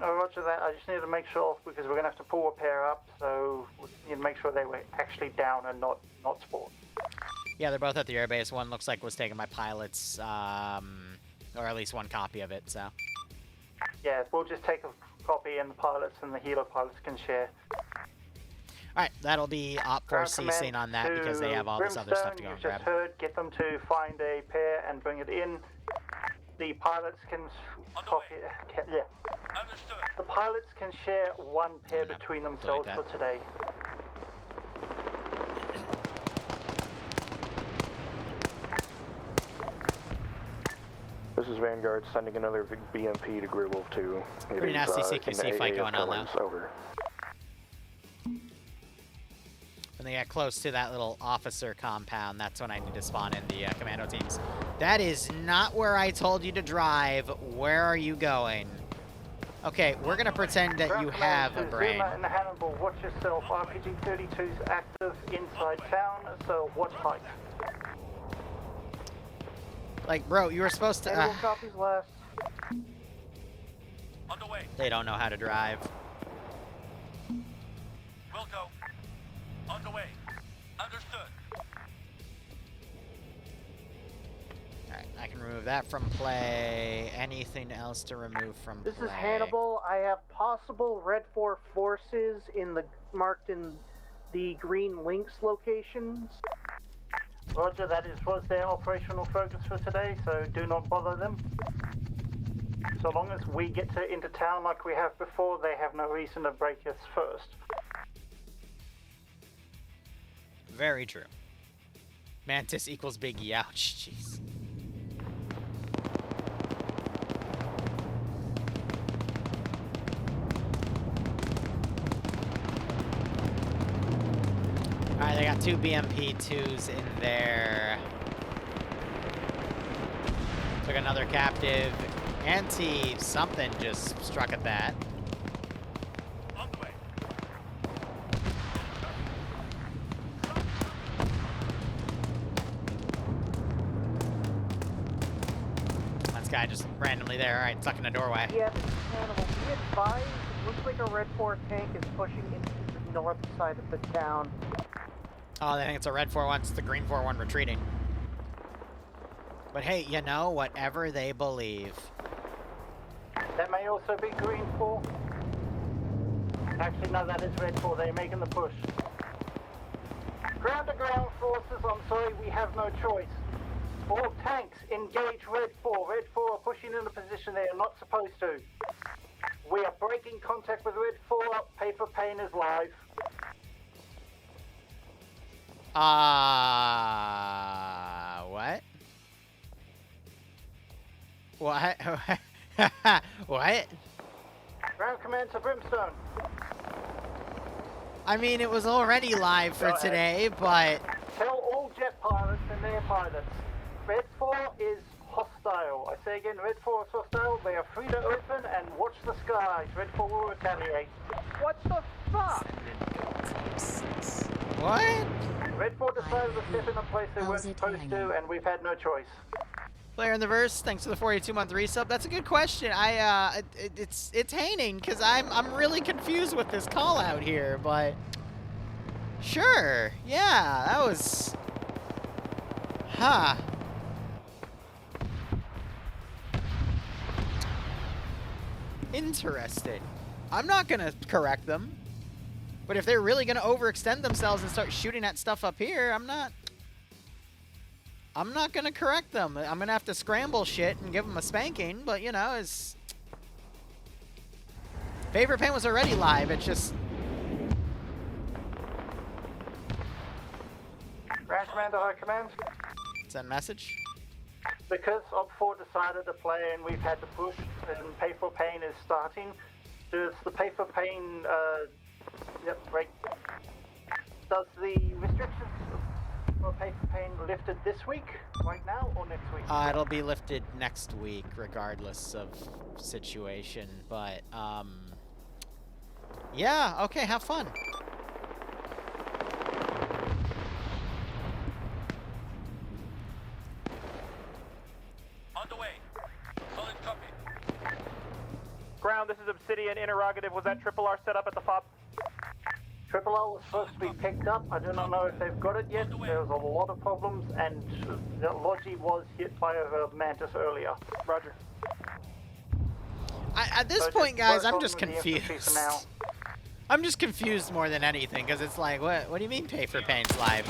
No, roger that. I just need to make sure, because we're going to have to pull a pair up, so we need to make sure they were actually down and not spawned. Yeah, they're both at the airbase. One looks like was taken by pilots, or at least one copy of it, so. Yeah, we'll just take a copy and the pilots and the helo pilots can share. Alright, that'll be OPFOR ceasing on that because they have all this other stuff to go and grab. Just heard, get them to find a pair and bring it in. The pilots can copy. Yeah. Understood. The pilots can share one pair between themselves for today. This is Vanguard sending another BMP to Grey Wolf 2. Pretty nasty CQC fight going on now. Over. When they get close to that little officer compound, that's when I need to spawn in the commando teams. That is not where I told you to drive. Where are you going? Okay, we're gonna pretend that you have a brain. Zuma and Hannibal, watch yourself. RPG-32's active inside town, so watch height. Like, bro, you were supposed to... Animal copies last. Underway. They don't know how to drive. Will go. Underway. Understood. Alright, I can remove that from play. Anything else to remove from play? This is Hannibal. I have possible Red 4 forces marked in the green links locations. Roger, that was their operational focus for today, so do not bother them. So long as we get into town like we have before, they have no reason to break us first. Very true. Mantis equals Biggie. Ouch. Jeez. Alright, they got 2 BMP-2s in there. Took another captive. Anti-something just struck at that. Underway. This guy just randomly there. Alright, stuck in a doorway. Yeah, this is Hannibal. Be advised, it looks like a Red 4 tank is pushing into the north side of the town. Oh, they think it's a red 4-1. It's the green 4-1 retreating. But hey, you know, whatever they believe. That may also be green 4. Actually, no, that is red 4. They're making the push. Ground-to-ground forces, I'm sorry, we have no choice. All tanks, engage red 4. Red 4 are pushing into position they are not supposed to. We are breaking contact with red 4. Paper Pain is live. What? What? What? Ground command to Brimstone. I mean, it was already live for today, but... Tell all jet pilots and their pilots, Red 4 is hostile. I say again, Red 4 is hostile. They are free to open and watch the skies. Red 4 will retaliate. What the fuck? What? Red 4 decided to step in a place they weren't supposed to, and we've had no choice. Player in the verse, thanks for the 42-month resub. That's a good question. It's haining because I'm really confused with this call out here, but sure, yeah, that was, interesting. I'm not gonna correct them, but if they're really gonna overextend themselves and start shooting at stuff up here, I'm not gonna correct them. I'm gonna have to scramble shit and give them a spanking, but you know, it's... Favorite Pain was already live, it's just... Ranch Commander, High Command. Send message. Because OPFOR decided to play and we've had to push, and Pay for Pain is starting, does the Pay for Pain, yep, right. Does the restrictions for Pay for Pain lifted this week, right now, or next week? It'll be lifted next week, regardless of situation, but, yeah, okay, have fun. Underway. Solid copy. Ground, this is Obsidian. Interrogative, was that Triple R set up at the FOB? Triple R was supposed to be picked up. I do not know if they've got it yet. There was a lot of problems, and Logi was hit by a Mantis earlier. Roger. At this point, guys, I'm just confused. I'm just confused more than anything, because it's like, what do you mean Pay for Pain's live?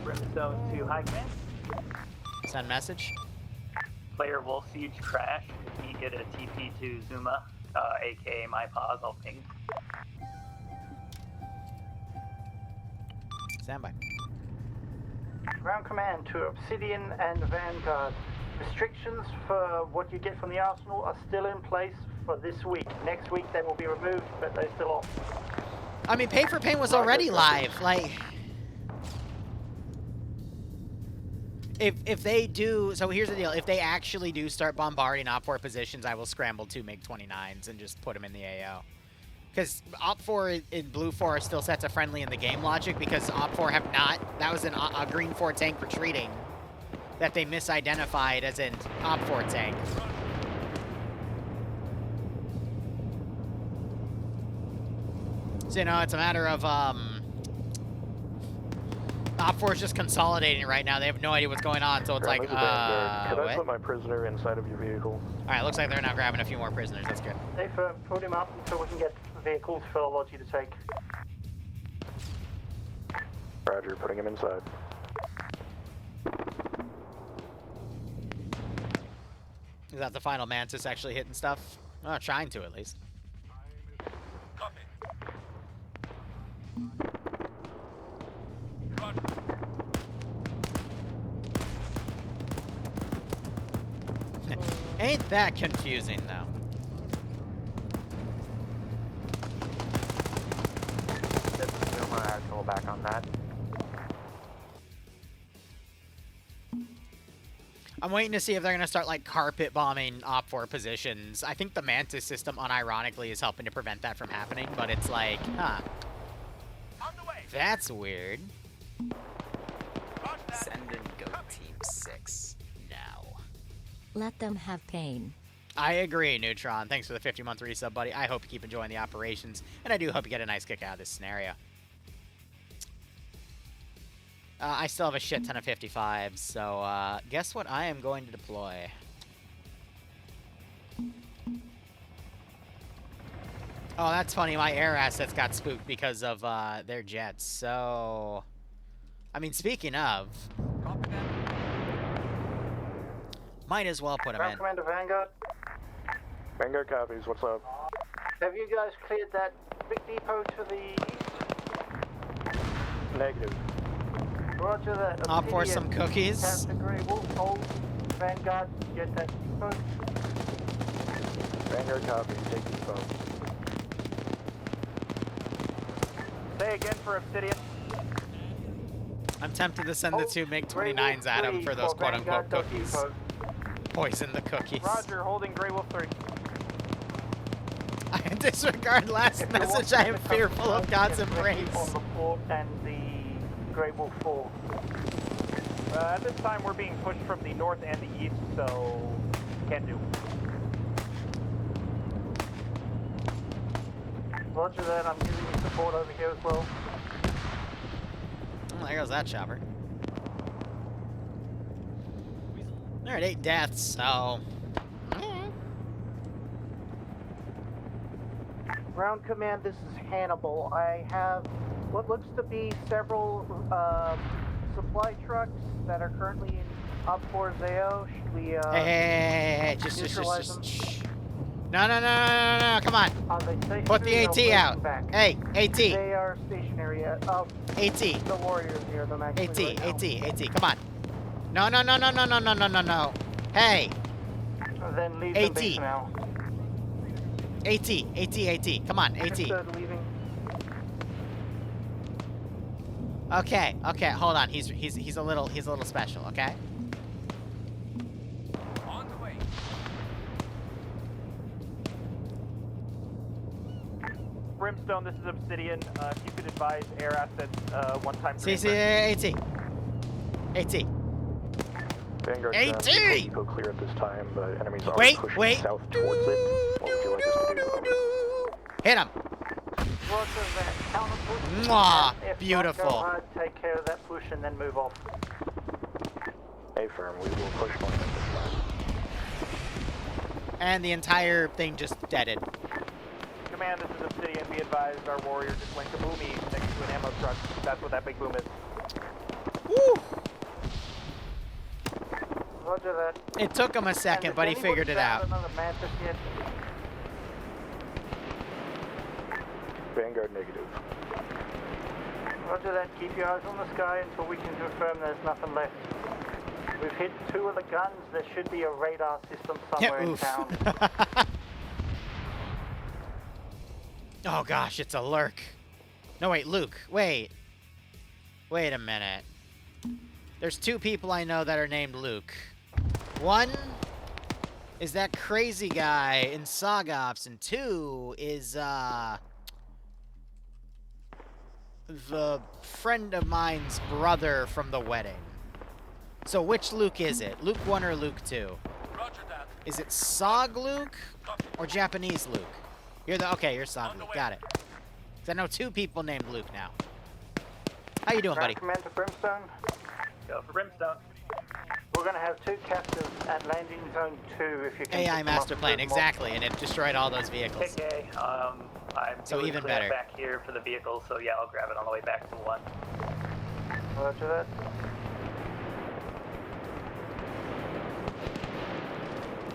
Brimstone to High Command. Send message. Player Wolf Siege crash. Can you get a TP to Zuma, aka my pause? I'll ping. Standby. Ground command to Obsidian and Vanguard. Restrictions for what you get from the Arsenal are still in place for this week. Next week they will be removed, but they're still off. I mean, Pay for Pain was already live. Like, if they do, so here's the deal. If they actually do start bombarding OPFOR positions, I will scramble 2 MiG-29s and just put them in the AO. Because OPFOR and BLUFOR are still set to friendly in the game logic, because OPFOR have not, that was a green 4 tank retreating. that they misidentified as an OPFOR tank. So, you know, it's a matter of, OPFOR is just consolidating right now. They have no idea what's going on, so it's like, Could I what? put my prisoner inside of your vehicle? Alright, looks like they're now grabbing a few more prisoners. That's good. They put him up until we can get vehicles for Logi to take. Roger, putting him inside. Is that the final Mantis actually hitting stuff? Oh, trying to, at least. Copy. Roger. Ain't that confusing, though. I'll go back on that. I'm waiting to see if they're going to start, like, carpet bombing OPFOR positions. I think the Mantis system, unironically, is helping to prevent that from happening, but it's like, huh. That's weird. Send and go Team 6 now. Let them have pain. I agree, Neutron. Thanks for the 50-month resub, buddy. I hope you keep enjoying the operations, and I do hope you get a nice kick out of this scenario. I still have a shit ton of 55s, so guess what I am going to deploy? Oh, that's funny. My air assets got spooked because of their jets. So, I mean, speaking of, might as well put them in. Commander Vanguard. Vanguard copies, what's up? Have you guys cleared that big depot to the east? Negative. Roger that. OPFOR some cookies. Captain Grey Wolf, hold. Vanguard, get that depot. Vanguard copies, take depot. Say again for Obsidian. I'm tempted to send the two MiG-29s at him for those quote-unquote cookies. Poison the cookies. Roger, holding Grey Wolf 3. I disregard last message. I am fearful of God's embrace. On the fort and the Grey Wolf 4. At this time, we're being pushed from the north and the east, so can't do. Roger that. I'm giving you support over here as well. Oh, there goes that chopper. Alright, 8 deaths, so... Ground Command, this is Hannibal. I have what looks to be several supply trucks that are currently in OPFOR Zao. Should we hey, just shh. No, come on. Put the AT out. Back? Hey, AT. They are stationary at AT. the Warriors near them actually. AT, come on. No. Hey. Then leave AT. them base now. AT. Come on, AT. Leaving. Okay, hold on. He's a little special, okay? On the way. Brimstone, this is Obsidian. If you could advise air assets one time. AT. Vanguard AT! Depot clear at this time, but enemies are pushing south towards it. What would you like us to do? Hit him. Mwah! Beautiful. Go hard, take care of that push and then move off. A firm, we will push one at this time. And the entire thing just deaded. Command, this is Obsidian. Be advised, our warrior just linked a boomy next to an ammo truck. That's what that big boom is. Woo! Roger that. It took him a second, but he figured it out. Vanguard negative. Roger that. Keep your eyes on the sky until we can confirm there's nothing left. We've hit 2 of the guns. There should be a radar system somewhere in town. Oh gosh, it's a lurk. No, wait, Luke. Wait a minute. There's 2 people I know that are named Luke. One is that crazy guy in Sogops, and 2 is, the friend of mine's brother from the wedding. So which Luke is it? Luke 1 or Luke 2? Roger that. Is it Sog Luke or Japanese Luke? You're you're Sog Luke. Got it. 'Cause I know 2 people named Luke now. How you doing, buddy? Commander Brimstone. Go for Brimstone. We're going to have 2 captives at landing zone 2 if you can. AI pick them master up plan, and move exactly, and it destroyed all those vehicles. Okay, I'm So doing even clear better. back here for the vehicle, so yeah, I'll grab it on the way back to 1. Roger that.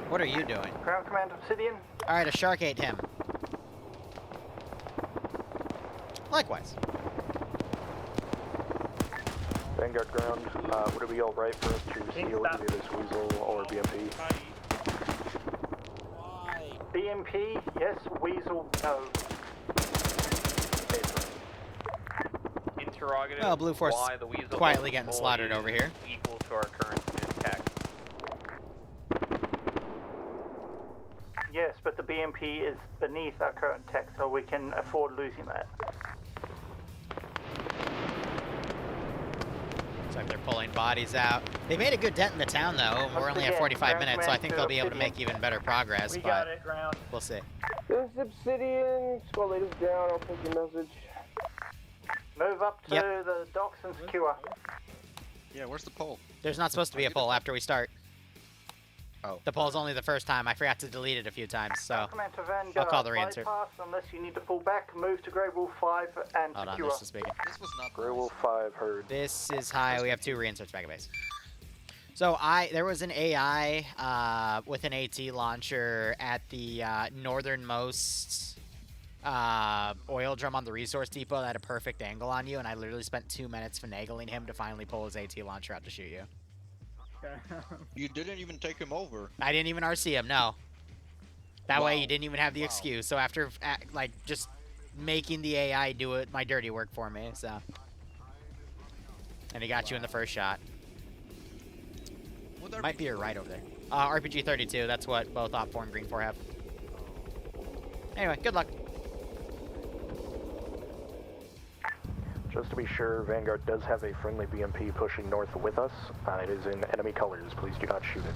What are you doing? Ground Command Obsidian. All right, a shark ate him. Likewise. Vanguard ground, would it be alright for us to seal either this Weasel or BMP? BMP, yes. Weasel, no. Interrogative. Well, BLUFOR's why the Weasel quietly getting full slaughtered is over here. Equal to our current tech. Yes, but the BMP is beneath our current tech, so we can afford losing that. Looks like they're pulling bodies out. They made a good dent in the town, though. We're only at 45 minutes, so I think they'll be able to make even better progress, We but got it, ground. we'll see. This is Obsidian. Squad leader's down. I'll take your message. Move up to Yep. the docks and secure. Yeah, where's the pole? There's not supposed to be a poll after we start. Oh. The poll's only the first time. I forgot to delete it a few times, so Commander Van, I'll call the reinsert. bypass unless you need to pull back. Move to Grey Wolf 5 and Hold on, secure. this is speaking. This was not Grey Wolf 5 heard. This is high. We have 2 reinserts back at base. So there was an AI with an AT launcher at the northernmost oil drum on the resource depot that had a perfect angle on you, and I literally spent 2 minutes finagling him to finally pull his AT launcher out to shoot you. You didn't even take him over. I didn't even RC him, no. That way Wow. you didn't even have the excuse. So after like just making the AI do it, my dirty work for me, so. And he got you in the first shot. Might be your right over there. RPG 32, that's what both OPFOR and Green 4 have. Anyway, good luck. Just to be sure, Vanguard does have a friendly BMP pushing north with us. It is in enemy colors. Please do not shoot it.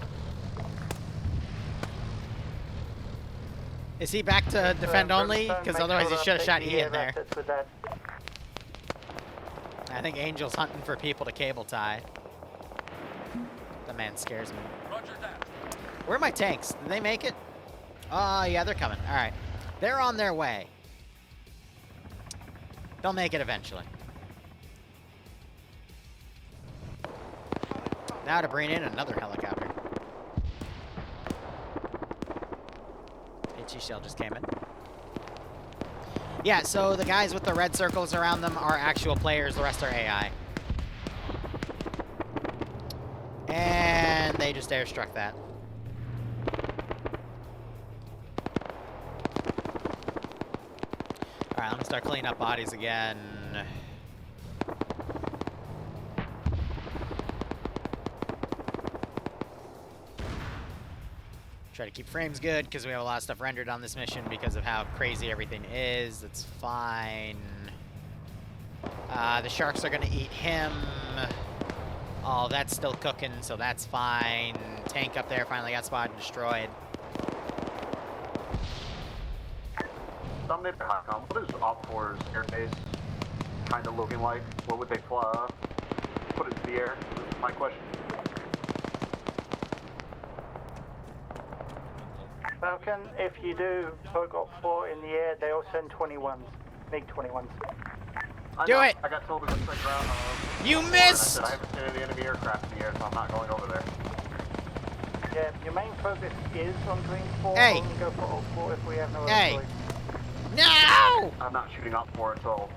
Is he back to defend only? Because otherwise he should have shot E in there. I think Angel's hunting for people to cable tie. The man scares me. Roger that. Where are my tanks? Did they make it? Oh, yeah, they're coming. All right. They're on their way. They'll make it eventually. Now to bring in another helicopter. HE shell just came in. Yeah, so the guys with the red circles around them are actual players. The rest are AI. And they just airstruck that. Alright, let me start cleaning up bodies again. Try to keep frames good, because we have a lot of stuff rendered on this mission because of how crazy everything is. That's fine. The sharks are going to eat him. Oh, that's still cooking, so that's fine. Tank up there finally got spotted and destroyed. Somebody behind com. What is OPFOR's airbase kind of looking like? What would they put into the air? Is my question. Falcon, if you do poke OPFOR in the air, they all send 21s. MiG-21s. Do it! I got told to go straight ground. You and missed! I said I haven't seen any enemy aircraft in the air, so I'm not going over there. Yeah, your main focus is on Green 4. Hey! Only go for OPFOR if we have no Hey! other choice. No! I'm not shooting OPFOR until,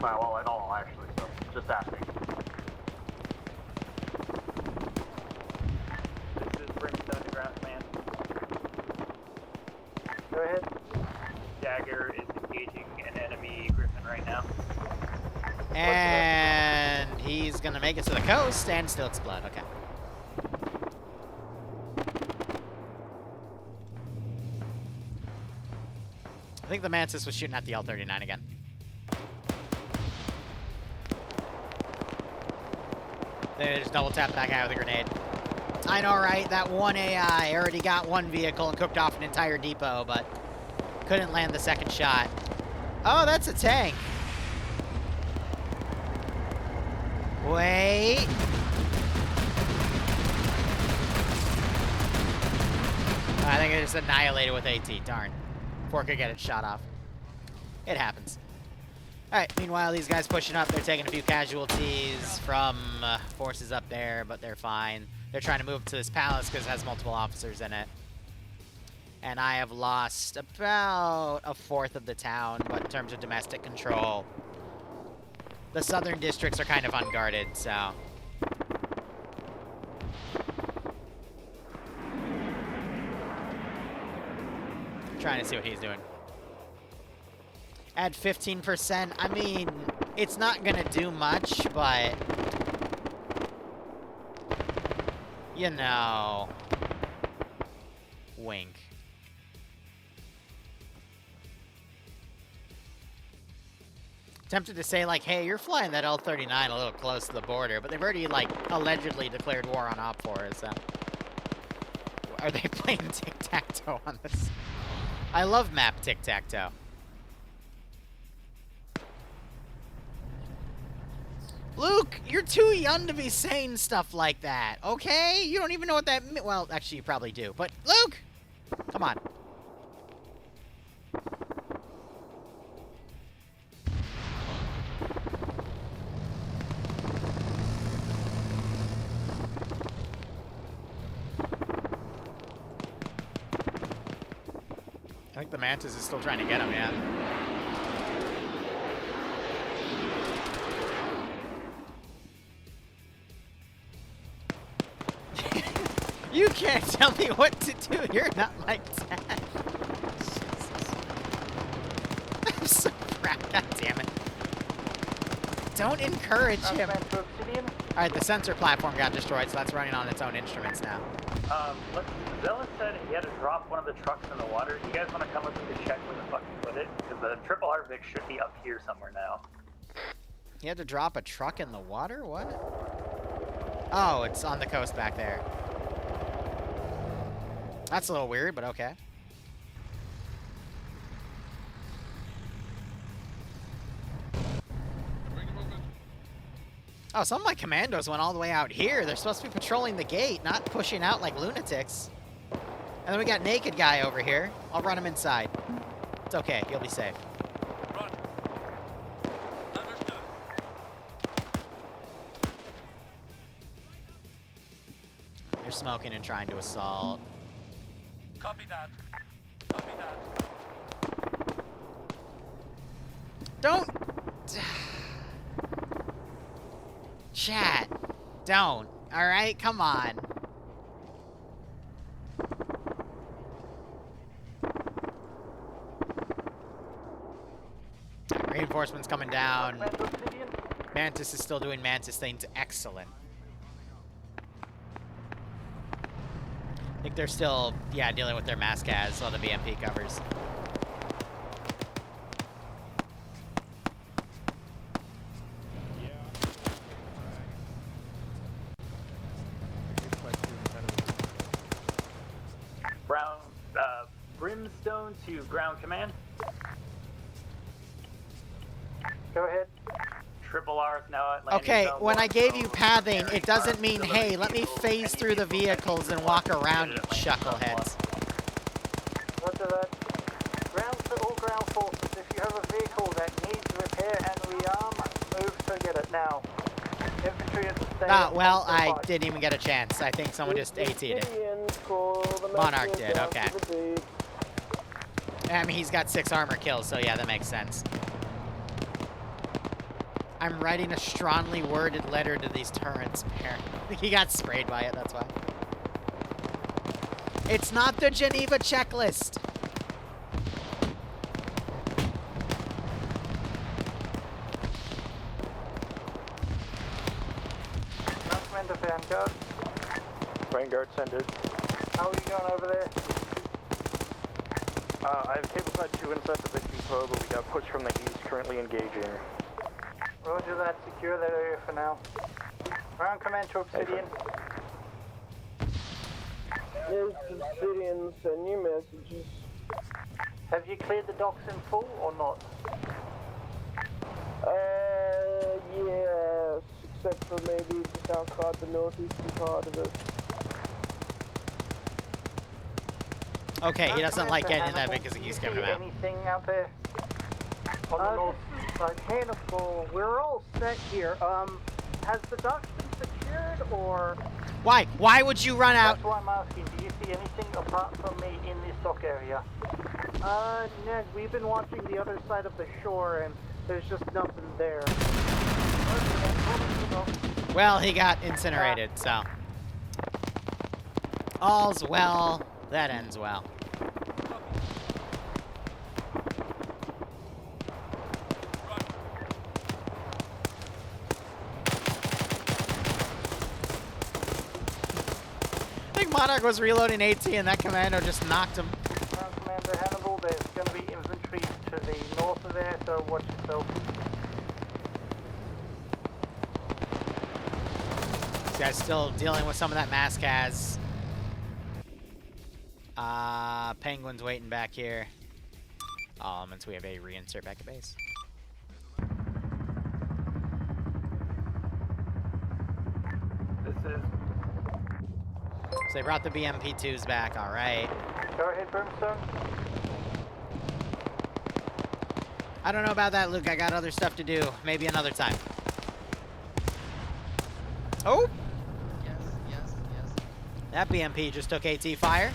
well, at all, actually, so just asking. This is Brimstone to ground command. Go ahead. Dagger is engaging an enemy Griffin right now. And he's going to make it to the coast and still explode. Okay. I think the Mantis was shooting at the L-39 again. They just double tap that guy with a grenade. I know, right? That one AI already got one vehicle and cooked off an entire depot, but couldn't land the second shot. Oh, that's a tank. Wait. I think it just annihilated with AT. Darn. Before it could get it shot off. It happens. Alright, meanwhile, these guys pushing up. They're taking a few casualties from forces up there, but they're fine. They're trying to move to this palace because it has multiple officers in it. And I have lost about a fourth of the town, but in terms of domestic control, the southern districts are kind of unguarded, so... Trying to see what he's doing. Add 15%. I mean, it's not gonna do much, but... You know... Wink. Tempted to say, like, hey, you're flying that L-39 a little close to the border, but they've already, like, allegedly declared war on OPFOR, so... Are they playing tic-tac-toe on this? I love map tic-tac-toe. Luke, you're too young to be saying stuff like that, okay? You don't even know what that means. Well, actually, you probably do. But, Luke! Come on. I think the Mantis is still trying to get him, yeah. You can't tell me what to do. You're not my dad. I'm so proud. God damn it. Don't encourage him. Alright, the sensor platform got destroyed, so that's running on its own instruments now. Zealous said he had to drop one of the trucks in the water. You guys want to come with me to check where the fuck he put it? Because the triple Harvick should be up here somewhere now. He had to drop a truck in the water? What? Oh, it's on the coast back there. That's a little weird, but okay. Oh, some of my commandos went all the way out here. They're supposed to be patrolling the gate, not pushing out like lunatics. And then we got naked guy over here. I'll run him inside. It's okay. You'll be safe. Run. Understood. You're smoking and trying to assault. Copy that. Copy that. Don't... Chat. Don't. Alright? Come on. Reinforcements coming down. Mantis is still doing Mantis things. Excellent. I think they're still, yeah, dealing with their Mascaz while the BMP covers. Brown, Brimstone to ground command. Go ahead. Triple R is now at landing Okay, zone when I 1, gave so you pathing, Eric it doesn't R, mean, hey, let me phase through the vehicles and walk around, you chuckleheads. Roger that. Ground to all ground forces. If you have a vehicle that needs repair and rearm, move to get it now. Infantry is to stay. Ah, well, I didn't even get a chance. I think someone just AT'd it. Monarch did, okay. I mean, he's got 6 armor kills, so yeah, that makes sense. I'm writing a strongly worded letter to these turrets, apparently. He got sprayed by it, that's why. It's not the Geneva checklist. Commander Vanguard. Vanguard, send it. How are you going over there? I have cableside 2 inside the big depot, but we got pushed from the east, currently engaging. Roger that. Secure that area for now. Ground command to Obsidian. Yes, Obsidian, send you messages. Have you cleared the docks in full or not? Yes, except for maybe just outside the northeastern part of it. Okay, he doesn't like getting in that because he's giving him out. Anything out there? On the north side? Hannibal, we're all set here. Has the docks been secured or? Why? Why would you run out? That's why I'm asking. Do you see anything apart from me in this dock area? Ned, we've been watching the other side of the shore and there's just nothing there. Well, he got incinerated, so. All's well that ends well. I think Monarch was reloading AT and that commando just knocked him. Commander Hannibal, there's going to be infantry to the north of there, so watch yourself. This guy's still dealing with some of that mass cas. Penguin's waiting back here. Elements, we have a reinsert back at base. This is... So they brought the BMP-2s back, alright. Go ahead, Brimstone. I don't know about that, Luke. I got other stuff to do. Maybe another time. Oh! Yes, yes, yes. That BMP just took AT fire.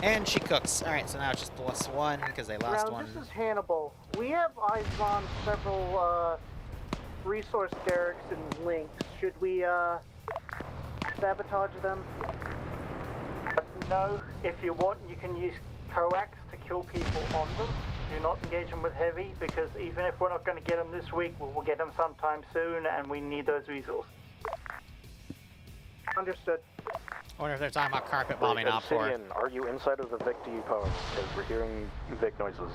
And she cooks. Alright, so now it's just +1 because they lost Now, one. this is Hannibal. We have eyes on several resource derricks and links. Should we sabotage them? No, if you want, you can use coax to kill people on them. Do not engage them with heavy, because even if we're not going to get them this week, we'll get them sometime soon, and we need those resources. Understood. I wonder if they're talking about carpet bombing OPFOR. Obsidian, are you inside of the Vic depot? Because we're hearing Vic noises.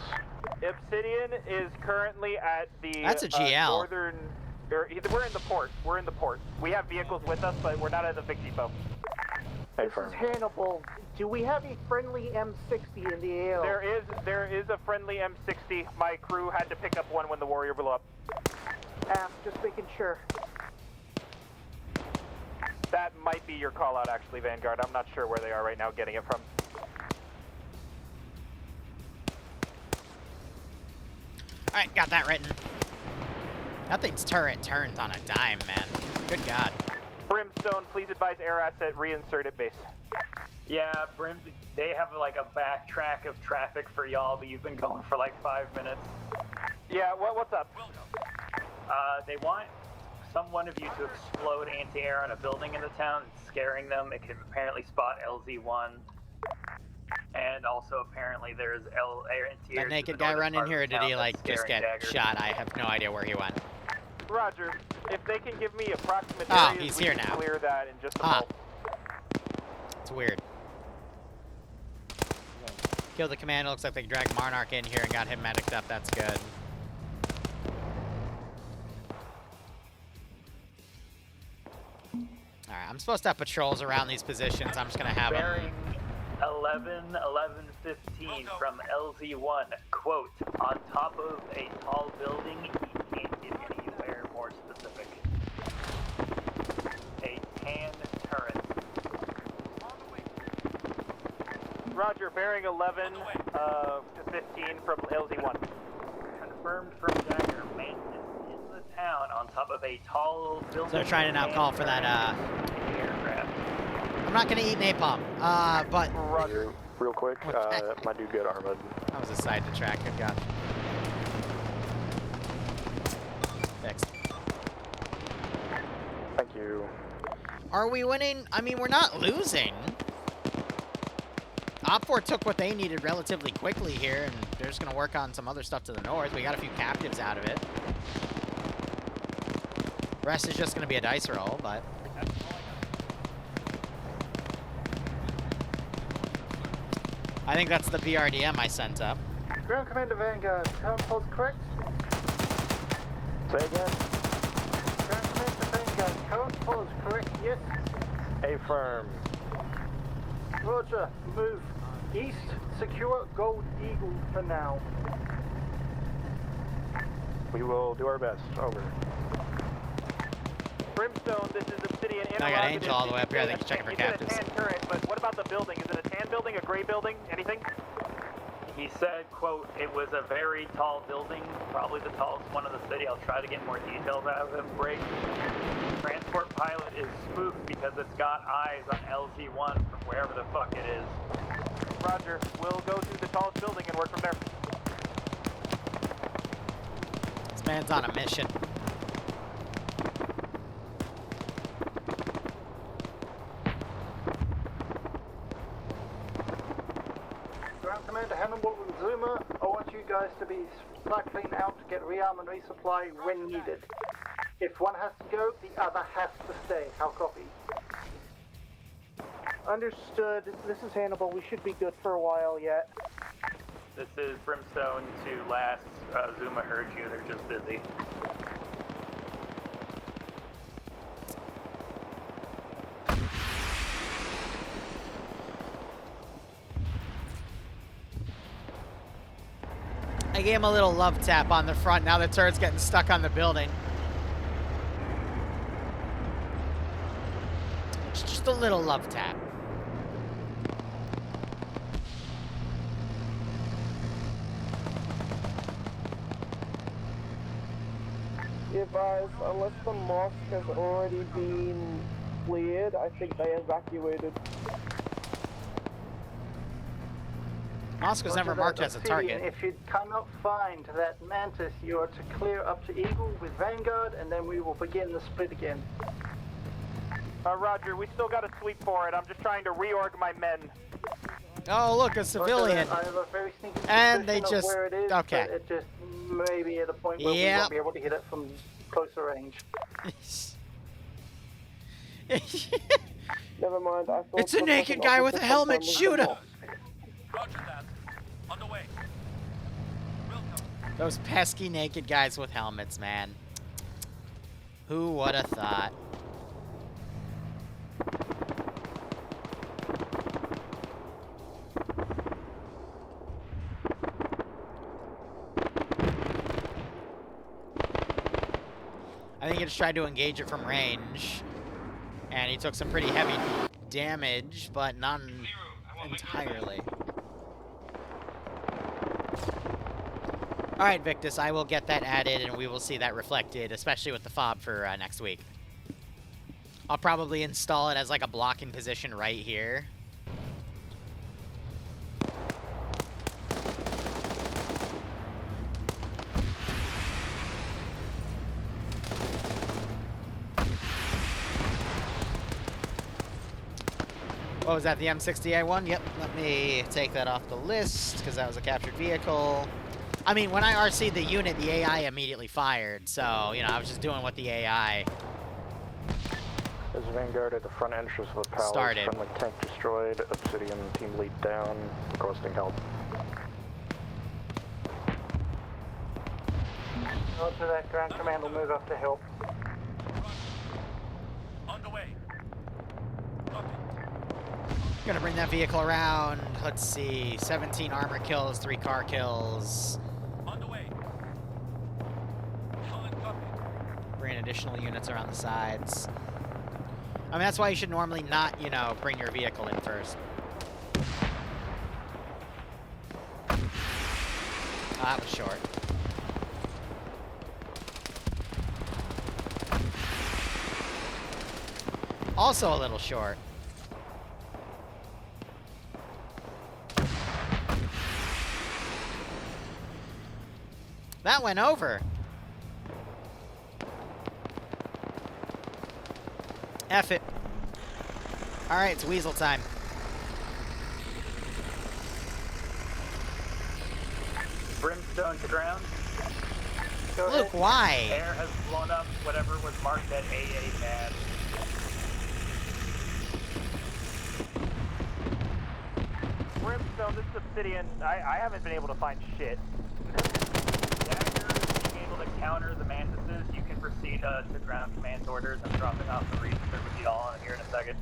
Obsidian is currently at the That's a GL. northern... we're in the port. We're in the port. We have vehicles with us, but we're not at the Vic depot. Hey, This is Hannibal. Do we have a friendly M60 in the AO? There is a friendly M60. My crew had to pick up one when the Warrior blew up. Just making sure. That might be your call out, actually, Vanguard. I'm not sure where they are right now getting it from. Alright, got that written. That thing's turret turns on a dime, man. Good God. Brimstone, please advise air asset reinsert at base. Yeah, they have like a backtrack of traffic for y'all, but you've been going for like 5 minutes. Yeah, what's up? They want one of you to explode anti-air on a building in the town, scaring them. It can apparently spot LZ1. And also apparently there's anti-air. That naked guy run in here, or did he like just get shot? I have no idea where he went. Roger. If they can give me approximate Oh, areas, he's we here can now. clear that in just a Ah. moment. It's weird. Killed the commando. Looks like they dragged Monarch in here and got him mediced up. That's good. Alright, I'm supposed to have patrols around these positions. I'm just going to have Bearing them. 11-15 from LZ1. Quote, on top of a tall building, you can't get anywhere more specific. A tan turret. Roger, bearing 11 to 15 from LZ1. Confirmed from Dagger. Maintenance in the town on top of a tall building. So they're trying to now call for that, aircraft. I'm not going to eat napalm, but... Roger. Real quick, my dude got armored. That was a side to track, good God. Fixed. Thank you. Are we winning? I mean, we're not losing. OPFOR took what they needed relatively quickly here, and they're just going to work on some other stuff to the north. We got a few captives out of it. The rest is just going to be a dice roll, but... I think that's the BRDM I sent up. Ground Commander Vanguard, current pulse correct? Say again? Ground Commander Vanguard, current pulse correct, yes? Affirm. Roger, move east, secure Gold Eagle for now. We will do our best. Over. Brimstone, this is Obsidian. I got Angel all the way up here. I think he's checking for You said a captives. tan turret, but what about the building? Is it a tan building, a gray building, anything? He said, quote, it was a very tall building, probably the tallest one in the city. I'll try to get more details out of him. Break. Transport pilot is spooked because it's got eyes on LZ1 from wherever the fuck it is. Roger. We'll go to the tallest building and work from there. This man's on a mission. Ground Commander Hannibal and Zuma, I want you guys to be cycling out to get rearm and resupply when needed. If one has to go, the other has to stay. How copy? Understood. This is Hannibal. We should be good for a while yet. This is Brimstone to last. Zuma heard you, they're just busy. I gave him a little love tap on the front. Now the turret's getting stuck on the building. It's just a little love tap. Advise, unless the mosque has already been cleared, I think they evacuated. Mosque was never marked as a target. If you cannot find that Mantis, you are to clear up to Eagle with Vanguard, and then we will begin the split again. Roger. We still got a sweep for it. I'm just trying to reorg my men. Oh, look, a civilian. I have a very sneaky And they suspicion of just... where it is, okay. but it just may be at a point where we won't be able to hit it from closer range. Never mind, I thought It's a naked guy with a helmet. Shoot him! Roger that. On the way. Those pesky naked guys with helmets, man. Who would have thought? I think he just tried to engage it from range, and he took some pretty heavy damage, but not entirely. Alright, Victus, I will get that added, and we will see that reflected, especially with the fob for next week. I'll probably install it as like a blocking position right here. What was that, the M60A1? Yep, let me take that off the list, because that was a captured vehicle. I mean, when I RC'd the unit, the AI immediately fired, so, you know, I was just doing what the AI There's Vanguard at the front entrance of the palace. started. Friendly tank destroyed. Obsidian team lead down. Requesting help. After that, Ground Command will move up to help. On the way. Gonna bring that vehicle around. Let's see, 17 armor kills, 3 car kills. On the way. Solid copy. Bring additional units around the sides. I mean, that's why you should normally not, you know, bring your vehicle in first. That was short. Also a little short. That went over. F it. Alright, it's Weasel time. Brimstone to ground. Go Look, ahead. why? Air has blown up whatever was marked at AA pad. Brimstone, this is Obsidian. I haven't been able to find shit. After being able to counter the mantises, you can proceed to ground command orders. I'm dropping off the reason with you all here in a second.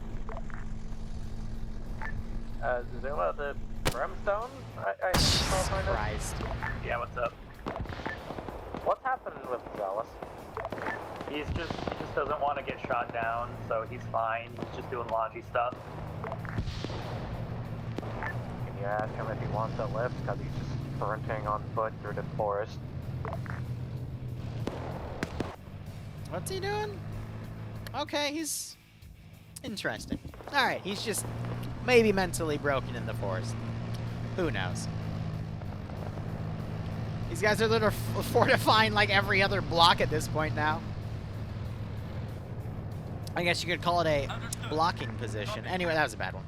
Zuma, the Brimstone? Christ. Yeah, what's up? What's happening with Zealous? He just doesn't want to get shot down, so he's fine. He's just doing logi stuff. Can you ask him if he wants a lift? Because he's just sprinting on foot through the forest. What's he doing? Okay, he's interesting. Alright, he's just maybe mentally broken in the forest. Who knows? These guys are literally fortifying like every other block at this point now. I guess you could call it a blocking position. Anyway, that was a bad one.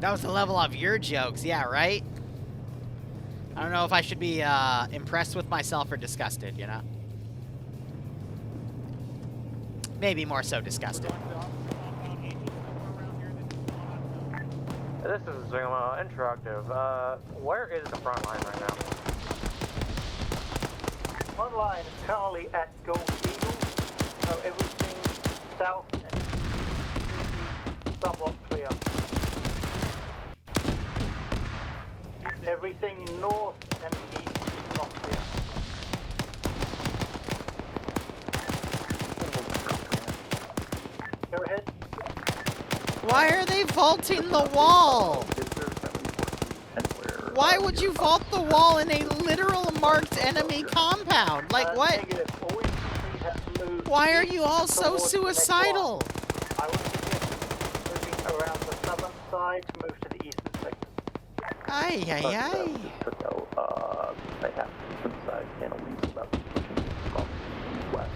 That was the level of your jokes, yeah, right? I don't know if I should be impressed with myself or disgusted, you know? Maybe more so disgusted. This is Zuma Interactive. Where is the front line right now? One line is currently at Gold Eagle, so everything south and east is somewhat clear. Everything north and east is not clear. Go ahead. Why are they vaulting the wall? Why would you vault the wall in a literal marked enemy compound? Like what? Why are you all so suicidal? I would suggest moving around the southern side to move to the eastern sector. Ay, ay, ay. They have some side cannons about west.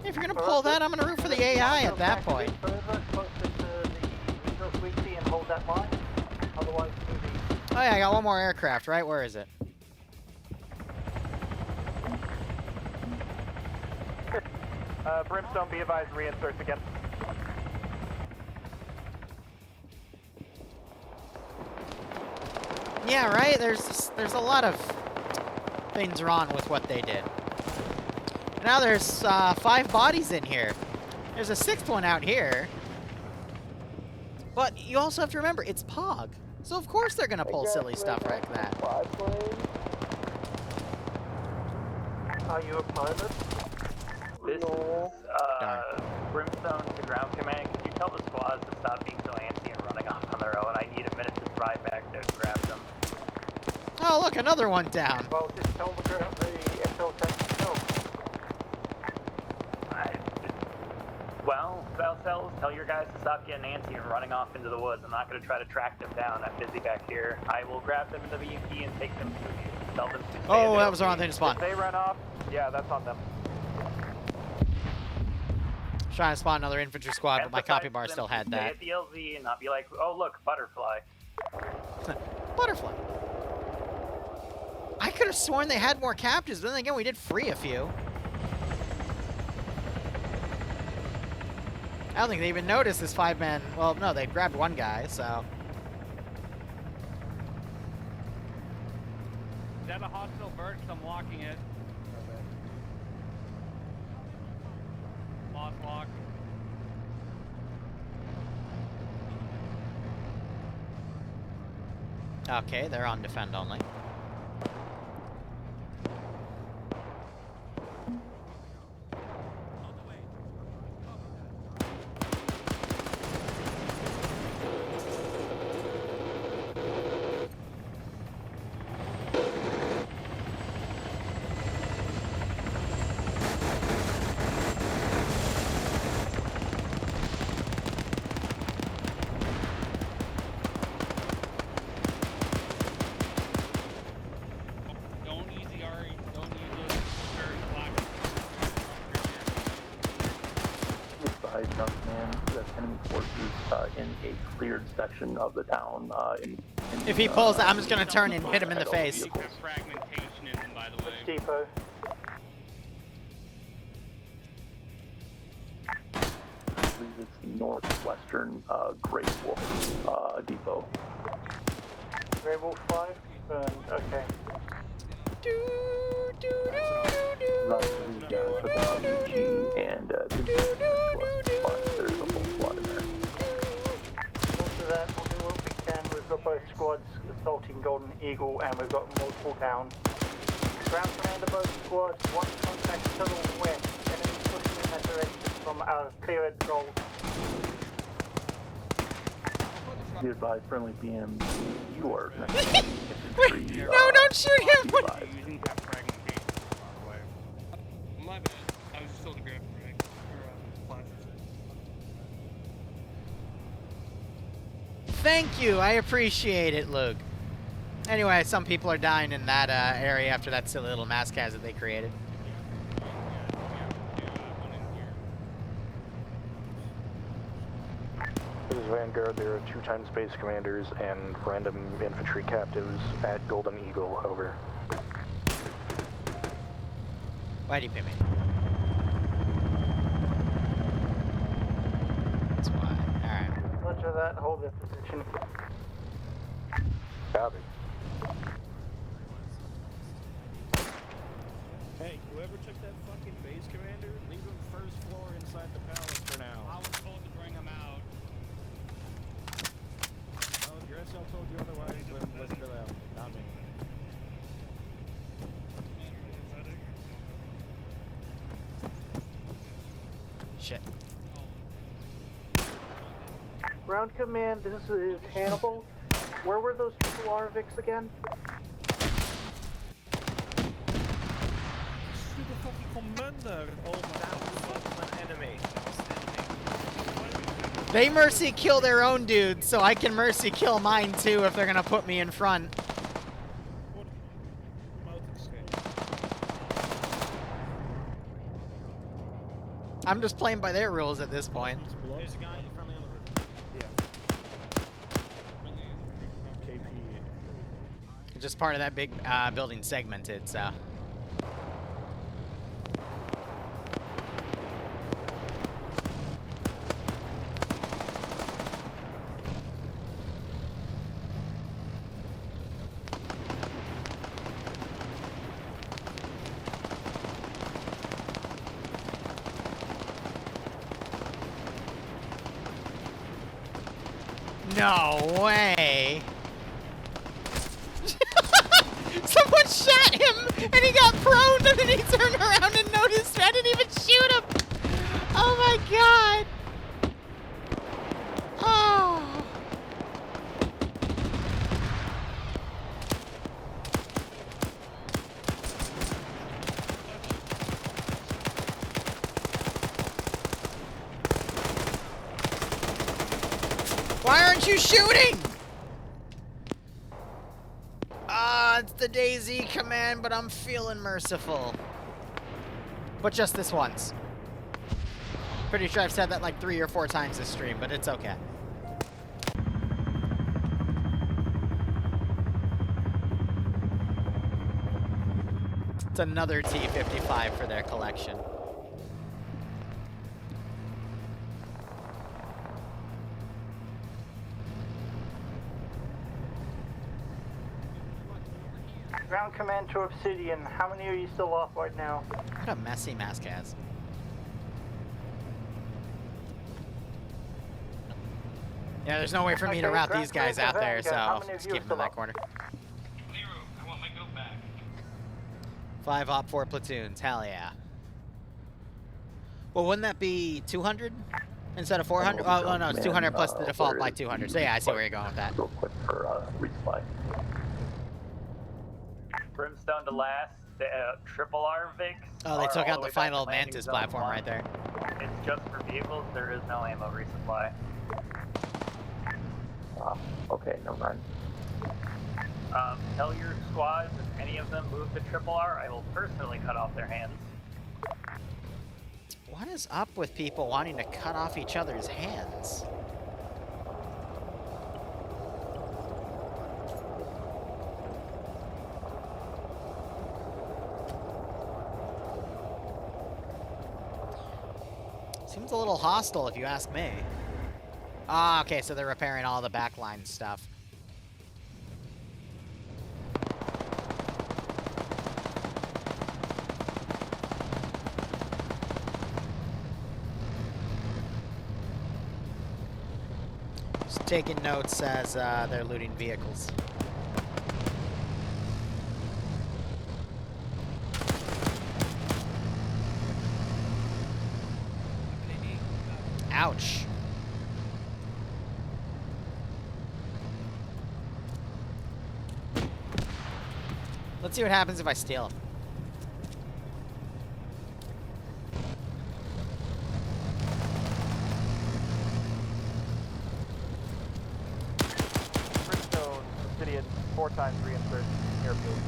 If you're gonna pull that, I'm gonna root for the AI at that point. Further, closer to the resource we see and hold that line. Otherwise, move east. Oh yeah, I got one more aircraft, right? Where is it? Brimstone, be advised, reinserts again. Yeah, right? There's a lot of things wrong with what they did. Now there's 5 bodies in here. There's a 6th one out here. But you also have to remember, it's POG. So of course they're gonna pull silly stuff like that. Are you a pilot? This is Brimstone to ground command. Could you tell the squads to stop being so antsy and running off on their own? I need a minute to drive back there to grab them. Oh, look, another one down. Well, just tell the SL tank to go. Well, Cells, tell your guys to stop getting antsy and running off into the woods. I'm not going to try to track them down. I'm busy back here. I will grab them in the VP and take them to you. Tell them to stay Oh, that was the wrong thing to spawn. If they run off, yeah, that's on them. Trying to spawn another infantry squad, but my copy bar still had Stay that. at the LZ and not be like, oh look, butterfly. Butterfly. I could have sworn they had more captives, but then again, we did free a few. I don't think they even noticed this 5-man. Well, no, they grabbed one guy, so. Is that a hostile bird? I'm locking it. Lost lock. Okay, they're on defend only. a cleared section of the town. If he pulls, I'm just gonna turn and hit him in the face. Fragmentation in them, by the way. Depot. I believe it's the northwestern Great Wolf Depot. Great Wolf 5? Okay. And there's a whole squad in there. After that, we'll do what we can. We've got both squads assaulting Golden Eagle, and we've got multiple down. Ground commander, both squads, one contact to the west, enemy pushing in that direction from our cleared gold. Be advised, friendly BM, you are next. No, don't shoot him! Using that fragmentation, by the way. My bad. I was just told to grab frag. Or, flashes. Thank you, I appreciate it, Luke. Anyway, some people are dying in that area after that silly little mask hazard they created. This is Vanguard. There are 2 Space Commanders and random infantry captives at Golden Eagle. Over. Why do you pay me? That's why. Alright. Roger that, hold their position. Copy. Hey, whoever took that fucking base commander, leave him first floor inside the palace for now. I was told to bring him out. Well, if your SL told you otherwise, then listen to them, not me. Shit. Ground command, this is Hannibal. Where were those two Arvics again? Super fucking commander! Oh my god, enemy. They mercy kill their own dudes, so I can mercy kill mine too if they're gonna put me in front. I'm just playing by their rules at this point. There's a guy in front of the other room. Yeah. KP. Just part of that big building segmented, so. No way! Someone shot him and he got prone and then he turned around and noticed I didn't even shoot him! Oh my god! Oh! Why aren't you shooting? It's the DayZ command, but I'm feeling merciful. But just this once. Pretty sure I've said that like 3 or 4 times this stream, but it's okay. It's another T-55 for their collection. Ground command to Obsidian, how many are you still off right now? What a messy mask has. Yeah, there's no way for me to route these guys out there, so just keep them in that corner. Liru, I want my goat back. 5 OPFOR platoons, hell yeah. Well, wouldn't that be 200 instead of 400? Oh, no, it's 200 plus the default by 200. So yeah, I see where you're going with that. Real quick for resupply. Brimstone to last, the triple Arvics. Oh, they took are out all the way back final to landing Mantis zone platform 1. right there. It's just for vehicles, there is no ammo resupply. Okay, never mind. Tell your squads if any of them move to triple R, I will personally cut off their hands. What is up with people wanting to cut off each other's hands? Seems a little hostile if you ask me. Ah, okay, so they're repairing all the backline stuff. Just taking notes as they're looting vehicles. Ouch. Let's see what happens if I steal him. Brimstone, Obsidian, 4 times reinsert airfield.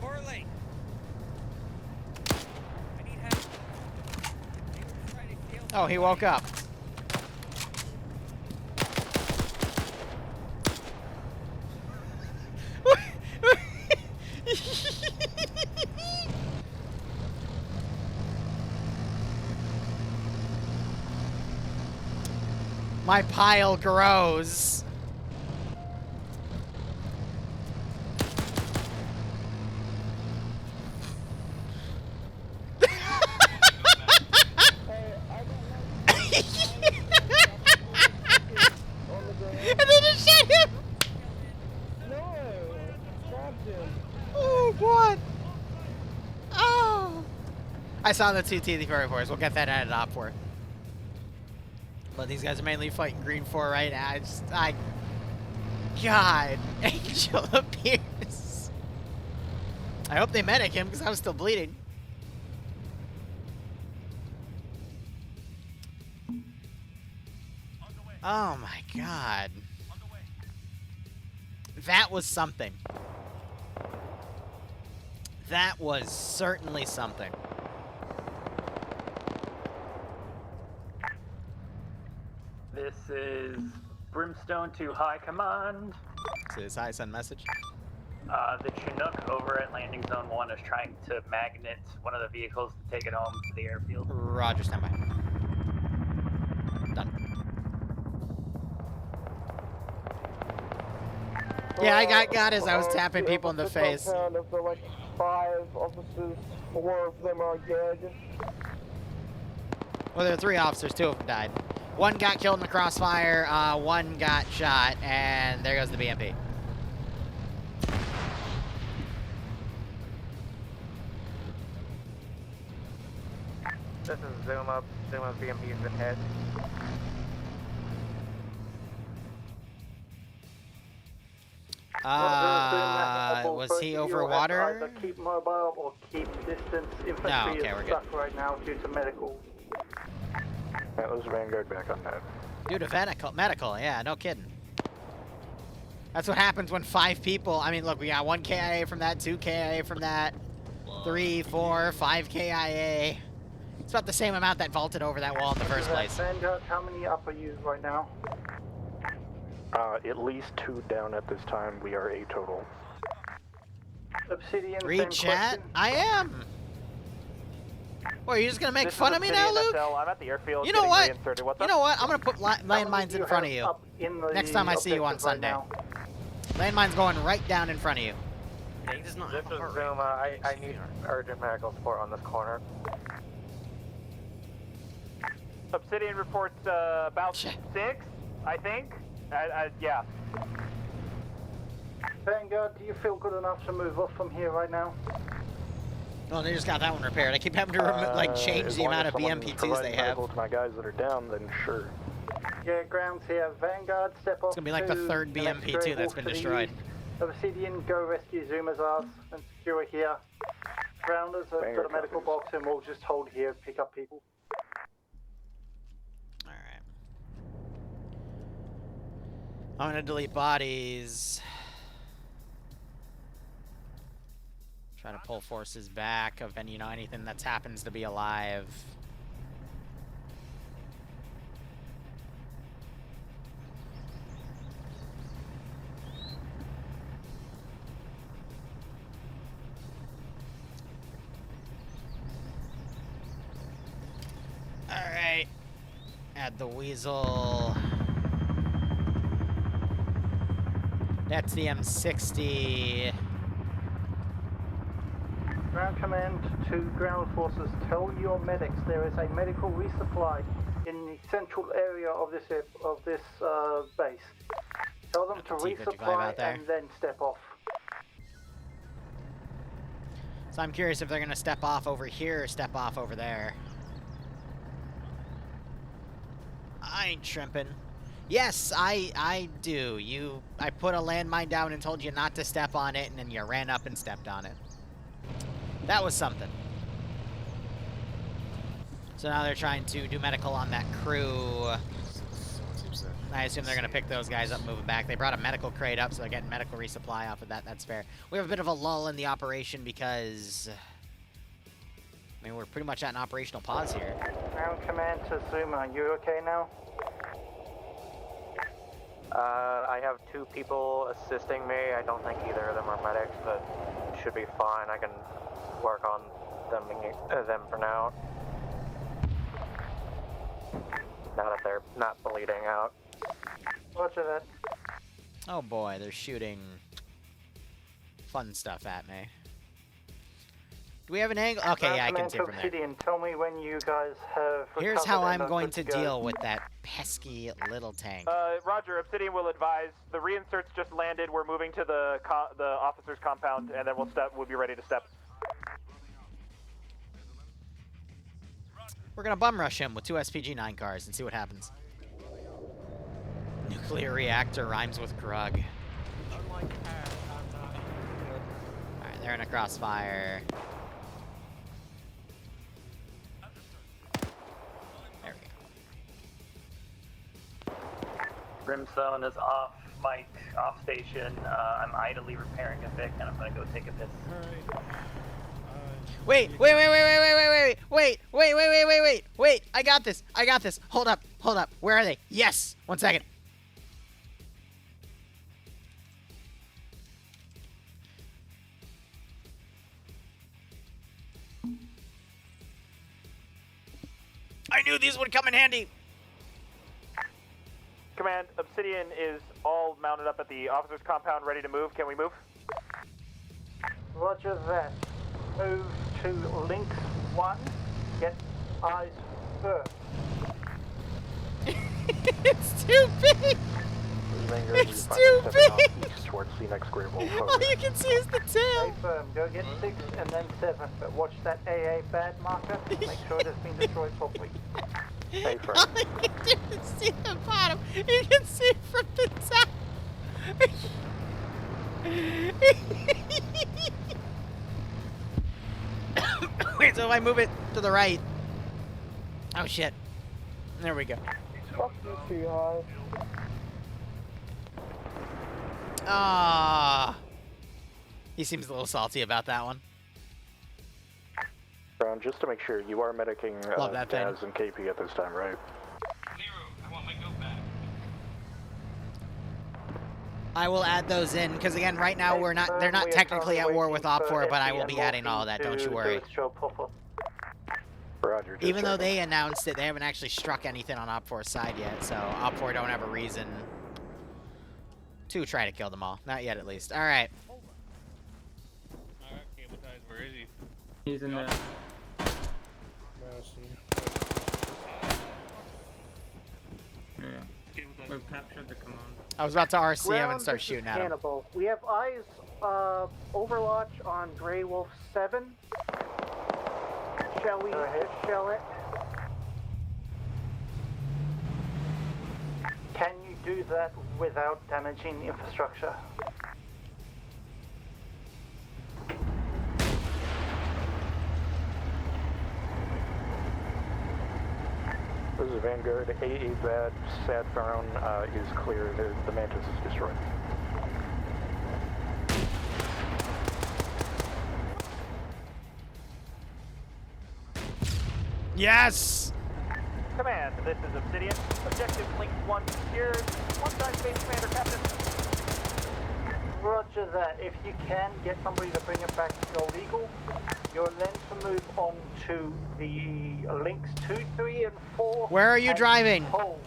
Correlate. I need help. Oh, he woke up. My pile grows. And they just shot him! No! Stabbed him. Oh, what? Oh! I saw the 2 T-34s. We'll get that added op for. But these guys are mainly fighting green 4 right now. God, Angel appears. I hope they medic him because I was still bleeding. Oh my God. That was something. That was certainly something. This is Brimstone to High Command. So this high send message. The Chinook over at Landing Zone 1 is trying to magnet one of the vehicles to take it home to the airfield. Roger, standby. Done. Yeah, I got as I was tapping people in the face. Of the, like, 5 officers, 4 of them are dead. Well, there were 3 officers, 2 of them died. 1 got killed in the crossfire, 1 got shot, and there goes the BMP. This is Zoom up. Zoom up, BMP has been hit. Was he over water? Either keep mobile or keep distance. Infantry No, okay, we're is good. stuck right now due to medical. That was Vanguard back on that. Due to medical, yeah, no kidding. That's what happens when 5 people, I mean, look, we got 1 KIA from that, 2 KIA from that, 3, 4, 5 KIA. It's about the same amount that vaulted over that wall in the first place. Vanguard, how many up are you right now? At least 2 down at this time. We are a total. Obsidian, Read same chat? question. I am. What, are you just gonna make This fun is of me now, Obsidian Luke? SL. I'm at the airfield. You know getting what? reinserted. What's You up? know what? I'm gonna put landmines in front of you. Up in the Next time I see you on objectives right Sunday. now? Landmine's going right down in front of you. Yeah, he does not This have a is heart Zoom. rate. I need urgent medical support on this corner. Obsidian reports about 6, I think. Yeah. Vanguard, do you feel good enough to move off from here right now? Well, they just got that one repaired. I keep having to like change As the long amount as of someone's BMP2s providing they have. medical to my guys that are down, then sure. Yeah, grounds here. Vanguard, step off. It's gonna be like the to 3rd the next BMP2 grey that's wolf been to the destroyed. east. Obsidian, go rescue Zuma's ass and secure it here. Grounders have got a medical box and we'll just hold here and pick up people. Alright. I'm gonna delete bodies. Try to pull forces back of any, anything that happens to be alive. Add the Weasel. That's the M60. Ground command to ground forces, tell your medics there is a medical resupply in the central area of this base. Tell them to resupply and then step off. So I'm curious if they're gonna step off over here or step off over there. I ain't tripping. Yes, I do. I put a landmine down and told you not to step on it, and then you ran up and stepped on it. That was something. So now they're trying to do medical on that crew. I assume they're going to pick those guys up moving back. They brought a medical crate up, so they're getting medical resupply off of that. That's fair. We have a bit of a lull in the operation because... I mean, we're pretty much at an operational pause here. Ground command to Zuma, are you okay now? I have 2 people assisting me. I don't think either of them are medics, but it should be fine. I can work on them for now. Now that they're not bleeding out. Roger that. Oh boy, they're shooting fun stuff at me. Do we have an angle? Okay, yeah, I can see from there. Obsidian, tell me when you guys have. Here's how I'm going to deal with that pesky little tank. Roger, Obsidian will advise. The reinserts just landed. We're moving to the officer's compound, and then we'll be ready to step. We're gonna bum rush him with 2 SPG-9 cars and see what happens. Nuclear reactor rhymes with Grug. Alright, they're in a crossfire. There we go. Brimstone is off mic, off station. I'm idly repairing a Vic, and I'm gonna go take a piss. Wait, I got this, hold up, where are they? Yes, 1 second. I knew these would come in handy. Command, Obsidian is all mounted up at the officer's compound, ready to move. Can we move? Roger that. Move to link 1. Get eyes first. It's too big! It's too big! Towards the next grave wall. All you can see is the tail! Stay firm. Go get 6 and then 7. But watch that AA bad marker. Make sure it has been destroyed properly. Stay firm. All you can do is see the bottom. You can see from the top. Wait, so if I move it to the right. Oh shit. There we go. Fuck you too high. Ah. He seems a little salty about that one. Brown, just to make sure, you are medicing Love that thing. Daz and KP at this time, right? Liru, I want my goat back. I will add those in because again, right now they're not technically at war with OPFOR, but I will be adding all of that. Don't you worry. Roger. Even though they announced it, they haven't actually struck anything on OPFOR's side yet, so OPFOR don't have a reason to try to kill them all. Not yet, at least. All right. Alright, cable ties, where is he? He's in there. We've captured the command. I was about to RC him and start shooting at him. Cannibal. We have eyes, Overwatch on Grey Wolf 7. Shall we shell it? Can you do that without damaging the infrastructure? This is Vanguard. AA bad, sad found is clear. The Mantis is destroyed. Yes! Command, this is Obsidian. Objective link 1 secured. One-time base commander, Captain. Roger that. If you can, get somebody to bring it back to Gold Eagle. You're then to move on to the links 2, 3, and 4. Where are you and driving? Hold.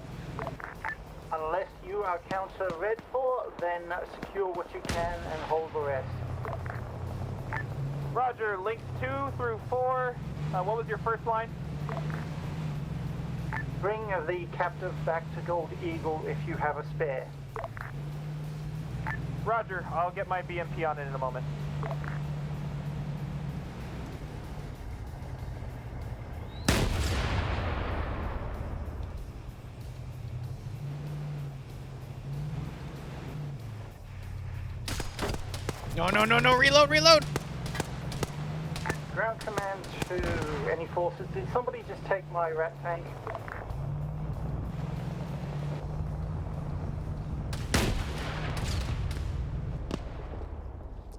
Unless you are counter red for, then secure what you can and hold the rest. Roger, links 2 through 4. What was your first line? Bring the captive back to Gold Eagle if you have a spare. Roger, I'll get my BMP on it in a moment. No, no, no, no, reload, reload! Ground command to any forces. Did somebody just take my rat tank?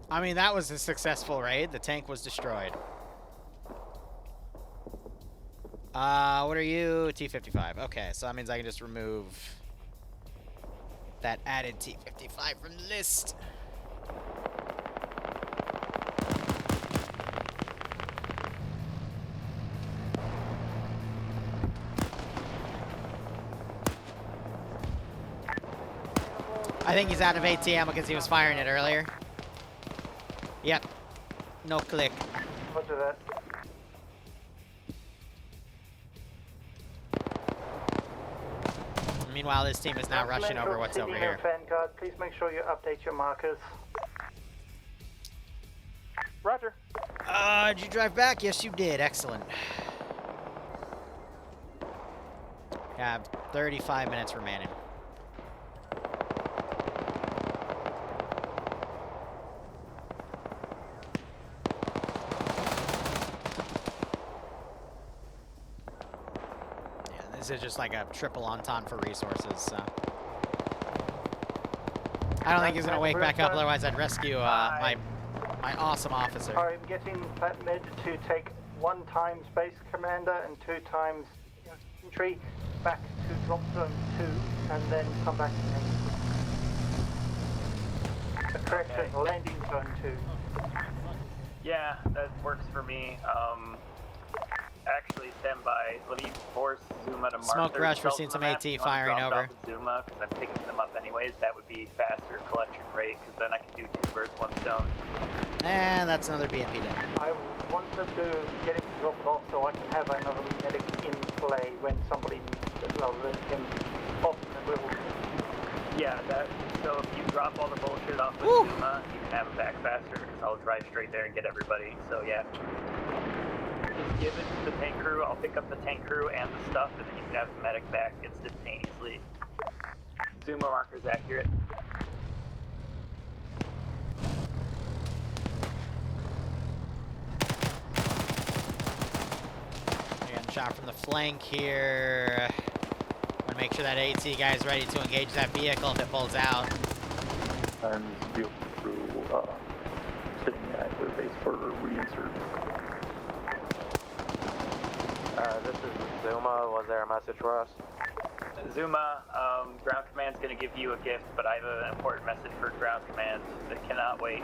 I mean, that was a successful raid. The tank was destroyed. What are you? T-55. Okay, so that means I can just remove that added T-55 from the list. I think he's out of ATM because he was firing it earlier. Yep. No click. Roger that. Meanwhile, this team is now rushing over what's over here. Vanguard, please make sure you update your markers. Roger. Did you drive back? Yes, you did. Excellent. Have 35 minutes remaining. This is just like a triple entente for resources, so. I don't think he's gonna wake back up, otherwise I'd rescue my awesome officer. I'm getting that mid to take 1 times base commander and 2 times infantry back to drop zone 2 and then come back again. Correction, landing zone 2. Yeah, that works for me. Actually, stand by. Let me force Zuma to mark Smoke their rush, we're cells seeing on some the map. AT You wanna firing drop it over. off with Zuma, because I'm picking them up anyways. That would be faster collection rate, because then I can do 2 birds, 1 stone. And that's another BMP down. I wanted to get him to drop it off so I can have another medic in play when somebody needs it rather than him off in the middle. Yeah, so if you drop all the bullshit off with Zuma, you can have it back faster, because I'll drive straight there and get everybody. So yeah. Just give it to the tank crew. I'll pick up the tank crew and the stuff, and then you can have the medic back instantaneously. Zuma marker's accurate. Getting shot from the flank here. Want to make sure that AT guy is ready to engage that vehicle if it pulls out. And vehicle crew sitting at their base for reinsert. This is Zuma. Was there a message for us? Zuma, ground command's gonna give you a gift, but I have an important message for ground command that cannot wait.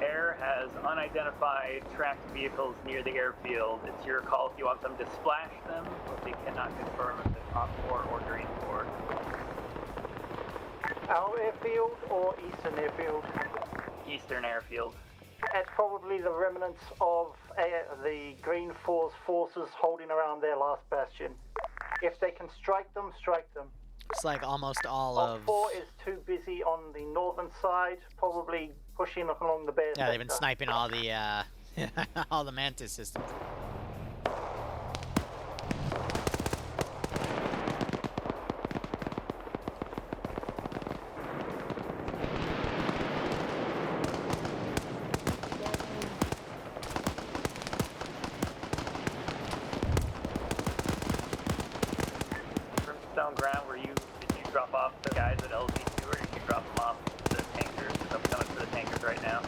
Air has unidentified tracked vehicles near the airfield. It's your call if you want them to splash them, but they cannot confirm if it's OPFOR or green for. Our airfield or eastern airfield? Eastern airfield. That's probably the remnants of the Green Force forces holding around their last bastion. If they can strike them, strike them. It's like almost all of... OPFOR is too busy on the northern side, probably pushing along the bear Yeah, they've been sniping all the, all the Mantis systems. Brimstone ground, did you drop off the guys at LZ2 or did you drop them off to the tankers? Because I'm coming for the tankers right now.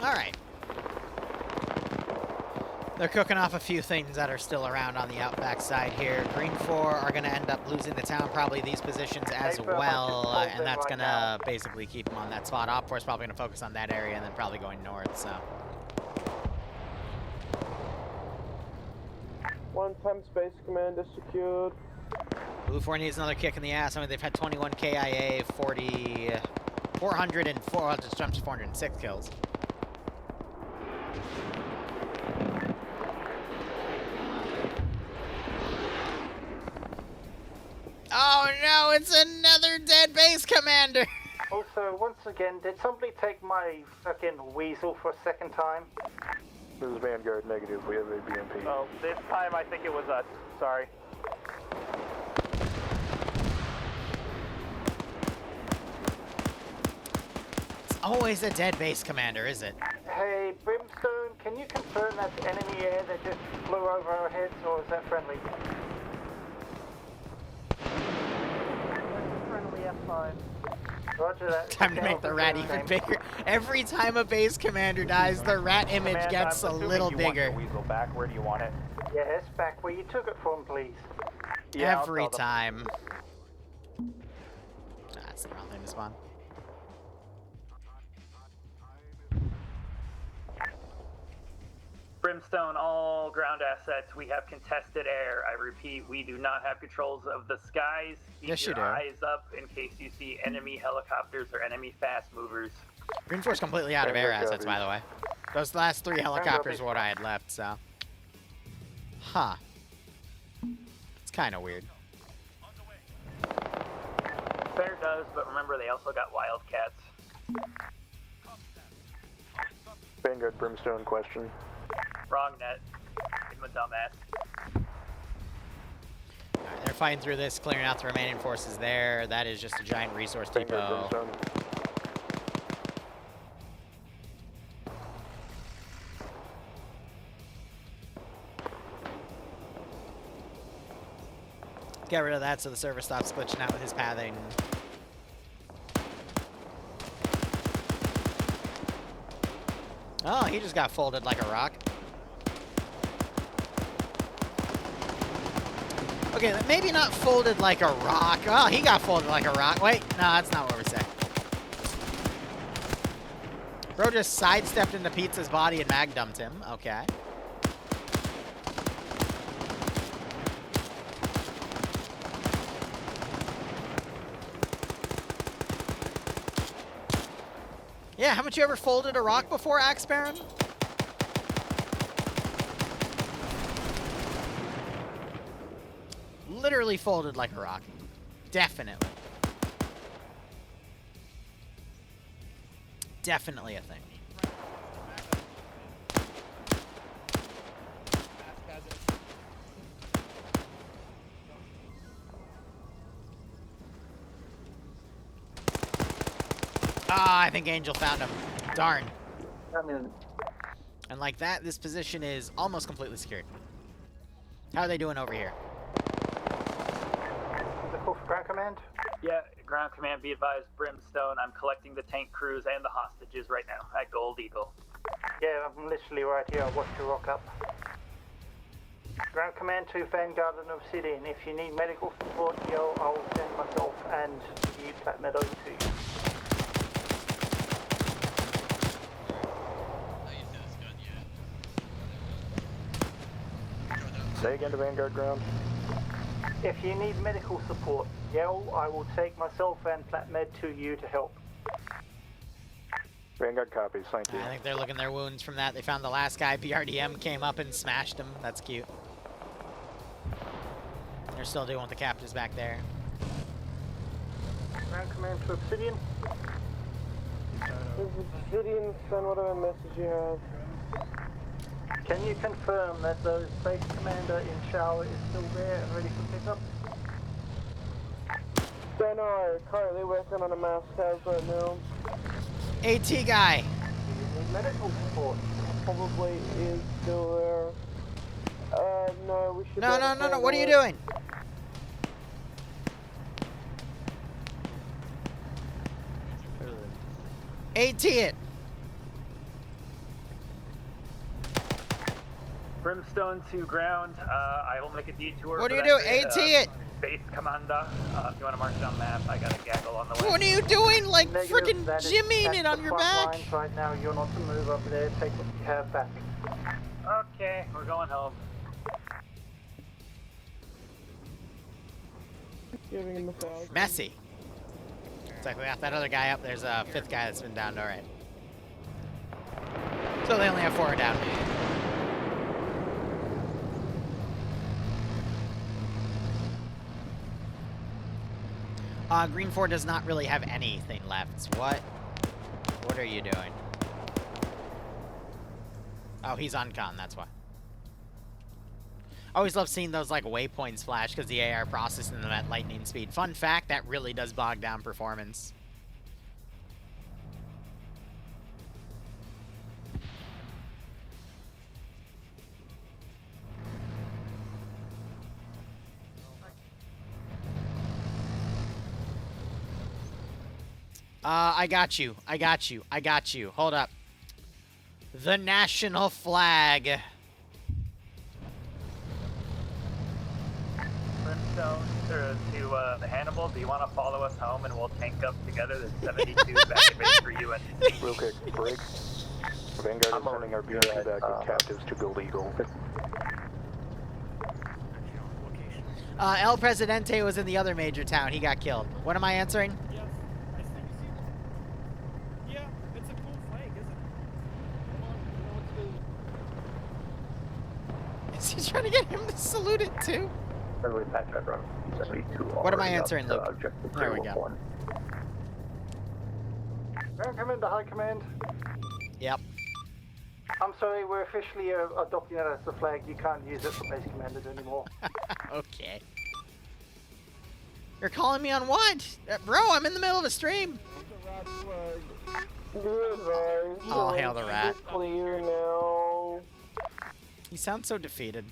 Alright. They're cooking off a few things that are still around on the outback side here. Green 4 are going to end up losing the town, probably these positions as well, and that's going to basically keep them on that spot. OPFOR is probably going to focus on that area and then probably going north, so. One-time space commander secured. BLUFOR needs another kick in the ass. I mean, they've had 21 KIA, 404, just jumped to 406 kills. Oh no, it's another dead base commander! Also, once again, did somebody take my fucking weasel for a second time? This is Vanguard negative. We have a BMP. Oh, this time I think it was us. Sorry. It's always a dead base commander, is it? Hey, Brimstone, can you confirm that's enemy air that just flew over our heads, or is that friendly? Friendly F5. Roger that. Time to make the rat even bigger. Every time a base commander dies, the rat image Command, gets I'm a assuming little you bigger. Want your weasel back. Where do you want it? Yes, back where you took it from, please. Yeah, Every time. That's the wrong thing to spawn. Brimstone, all ground assets, we have contested air. I repeat, we do not have controls of the skies. Keep Yes, you your do. eyes up in case you see enemy helicopters or enemy fast movers. Green 4's completely out of air assets, by the way. Those last 3 helicopters were what I had left, so. Huh. It's kind of weird. Fair does, but remember they also got wildcats. Vanguard Brimstone question. Wrong net. I'm a dumbass. Alright, they're fighting through this, clearing out the remaining forces there. That is just a giant resource Vanguard depot. Brimstone. Get rid of that so the server stops glitching out with his pathing. Oh, he just got folded like a rock. Okay, maybe not folded like a rock. Oh, he got folded like a rock. Wait, no, that's not what we're saying. Bro just sidestepped into Pizza's body and mag dumped him. Okay. Yeah, haven't you ever folded a rock before, Axe Baron? Literally folded like a rock. Definitely. Definitely a thing. Ah, I think Angel found him. Darn. And like that, this position is almost completely secured. How are they doing over here? The call for ground command? Yeah, ground command, be advised, Brimstone. I'm collecting the tank crews and the hostages right now at Gold Eagle. Yeah, I'm literally right here. I watched you rock up. Ground command to Vanguard and Obsidian. If you need medical support, yo, I'll send myself and you Plat Meadow to you. Say again to Vanguard ground. If you need medical support, yell, I will take myself and Plat Med to you to help. Vanguard copies, thank you. I think they're looking their wounds from that. They found the last guy. PRDM came up and smashed him. That's cute. They're still dealing with the captives back there. Ground command to Obsidian. Obsidian, send whatever message you have. Can you confirm that the base commander in shower is still there and ready for pickup? Don't know, currently working on a mass house right now. AT guy. Do you need medical support? Probably is still there. No, we should... No, what are you doing? AT it. Brimstone to ground. I will make a detour. What for do you that do? grid, AT it! Base commander. If you want to mark down map, I got a gaggle on the way. What are you doing? Like Negative, freaking that is jimmying at it the on your front back? lines right now. You're not to move up there. Take what you have back. Okay, we're going home. Giving him 1,000. Messy. It's like we got that other guy up. There's a 5th guy that's been downed alright. So they only have 4 down. Green 4 does not really have anything left. What? What are you doing? Oh, he's on con, that's why. I always love seeing those like waypoints flash because the AR processing them at lightning speed. Fun fact, that really does bog down performance. I got you. I got you. I got you. Hold up. The national flag. Brimstone to the Hannibal. Do you want to follow us home and we'll tank up together? There's 72 back and ready for you. And Real quick, break. Vanguard is sending our BLT back with captives to Gold Eagle. El Presidente was in the other major town. He got killed. What am I answering? Yes, I see. Yeah, it's a cool flag, isn't it? Is he trying to get him to salute it too? What am I answering, Luke? There we go. Come into High Command. Yep. I'm sorry, we're officially adopting that as the flag. You can't use it for base commanders anymore. Okay. You're calling me on what? Bro, I'm in the middle of a stream. Oh, hail the rat. Clear now. He sounds so defeated.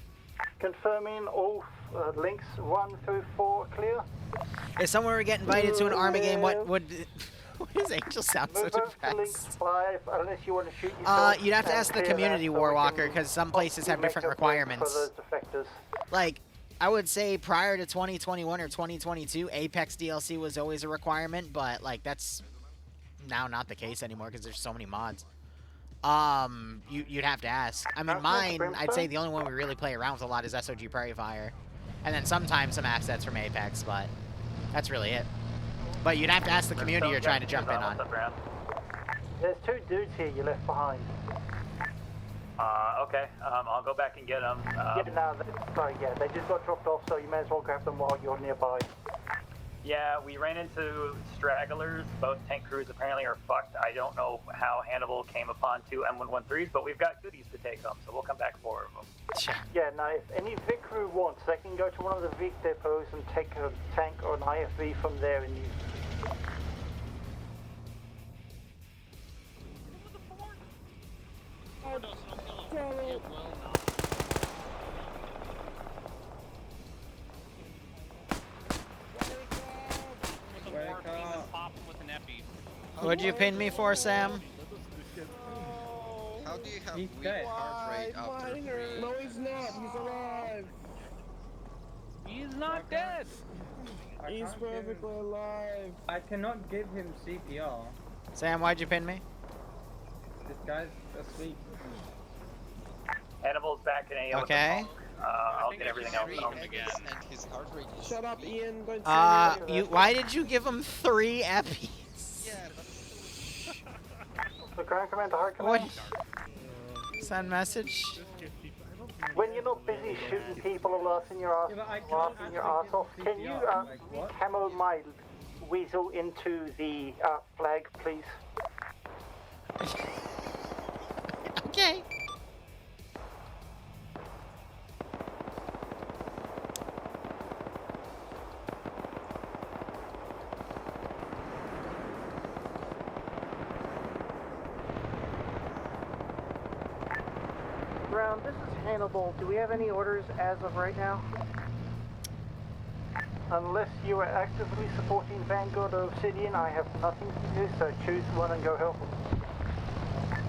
Confirming all links 1 through 4 clear. If someone were to get invited to an Arma game, what would... Why does Angel sound so Move up to links depressed? 5 unless you want to shoot yourself. You'd have to and ask the clear community that so we Warwalker, can because some places have make different a break requirements. For those defectors. Like, I would say prior to 2021 or 2022, Apex DLC was always a requirement, but, like, that's now not the case anymore because there's so many mods. You'd have to ask. I mean, mine, I'd say the only one we really play around with a lot is SOG Prairie Fire. And then sometimes some assets from Apex, but that's really it. But you'd have to ask the community you're trying to jump in on. There's 2 dudes here you left behind. Okay. I'll go back and get them. They just got dropped off, so you may as well grab them while you're nearby. Yeah, we ran into stragglers. Both tank crews apparently are fucked. I don't know how Hannibal came upon 2 M113s, but we've got goodies to take them, so we'll come back for them. Yeah, now if any Vic crew wants, they can go to one of the Vic depots and take a tank or an IFV from there and use it. What'd you pin me for, Sam? How do you have weak heart rate after 3? No, he's not. He's alive. He's not dead. He's perfectly alive. I cannot give him CPR. Sam, why'd you pin me? This guy's asleep. Hannibal's back in AO. Okay. I'll get everything else home. And his heart rate is Shut up, Ian. Don't say anything. Why did you give him 3 Eppies? The Ground Commander, High Command. What? Send message. When you're not busy shooting people or laughing your ass, off, can you camo my weasel into the flag, please? Okay. Brown, this is Hannibal. Do we have any orders as of right now? Unless you are actively supporting Vanguard or Obsidian, I have nothing to do, so choose one and go help them.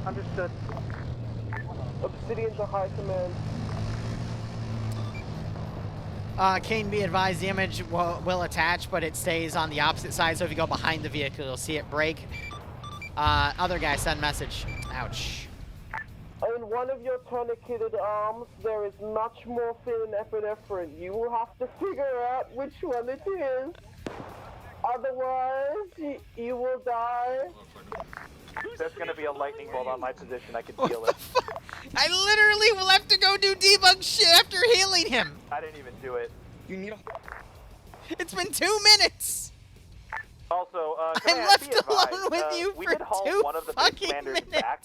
Understood. Obsidian's a High Command. Kane, be advised, the image will attach, but it stays on the opposite side, so if you go behind the vehicle, you'll see it break. Other guy, send message. Ouch. In one of your tourniqueted arms, there is much morphine and epinephrine. You will have to figure out which one it is. Otherwise, you will die. There's gonna be a lightning bolt on my position. I can feel it. I literally will have to go do debug shit after healing him. I didn't even do it. You need a... It's been 2 minutes. Also, I'm Command, left be advised, alone with you we for did haul 2 one of the base fucking commanders minutes. back,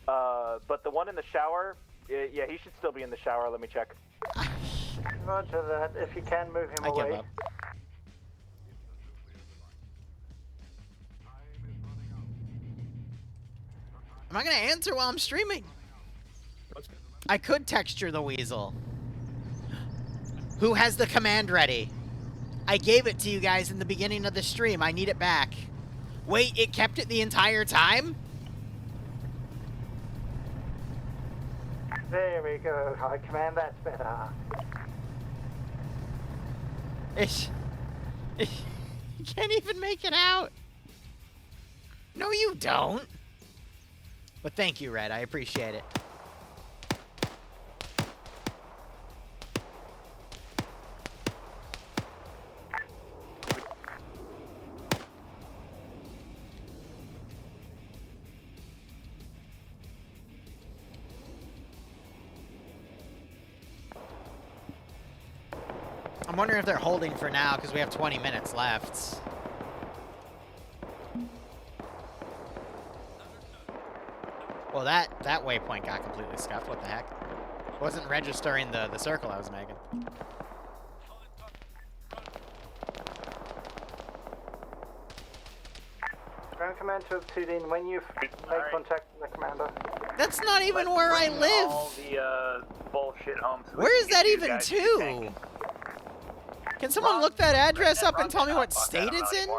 but the one in the shower, yeah, he should still be in the shower. Let me check. Roger that. If you can move him away. Give up. I'm not gonna answer while I'm streaming. I could texture the weasel. Who has the command ready? I gave it to you guys in the beginning of the stream. I need it back. Wait, it kept it the entire time? There we go. High command, that's better. You can't even make it out. No, you don't. But thank you, Red. I appreciate it. I'm wondering if they're holding for now because we have 20 minutes left. Well, that waypoint got completely scuffed. What the heck? Wasn't registering the circle I was making. Ground command to Obsidian, when you make contact with the commander. That's not even where I live. All the bullshit homes. Where is that even to? Can someone look that address up and tell me what state it's in?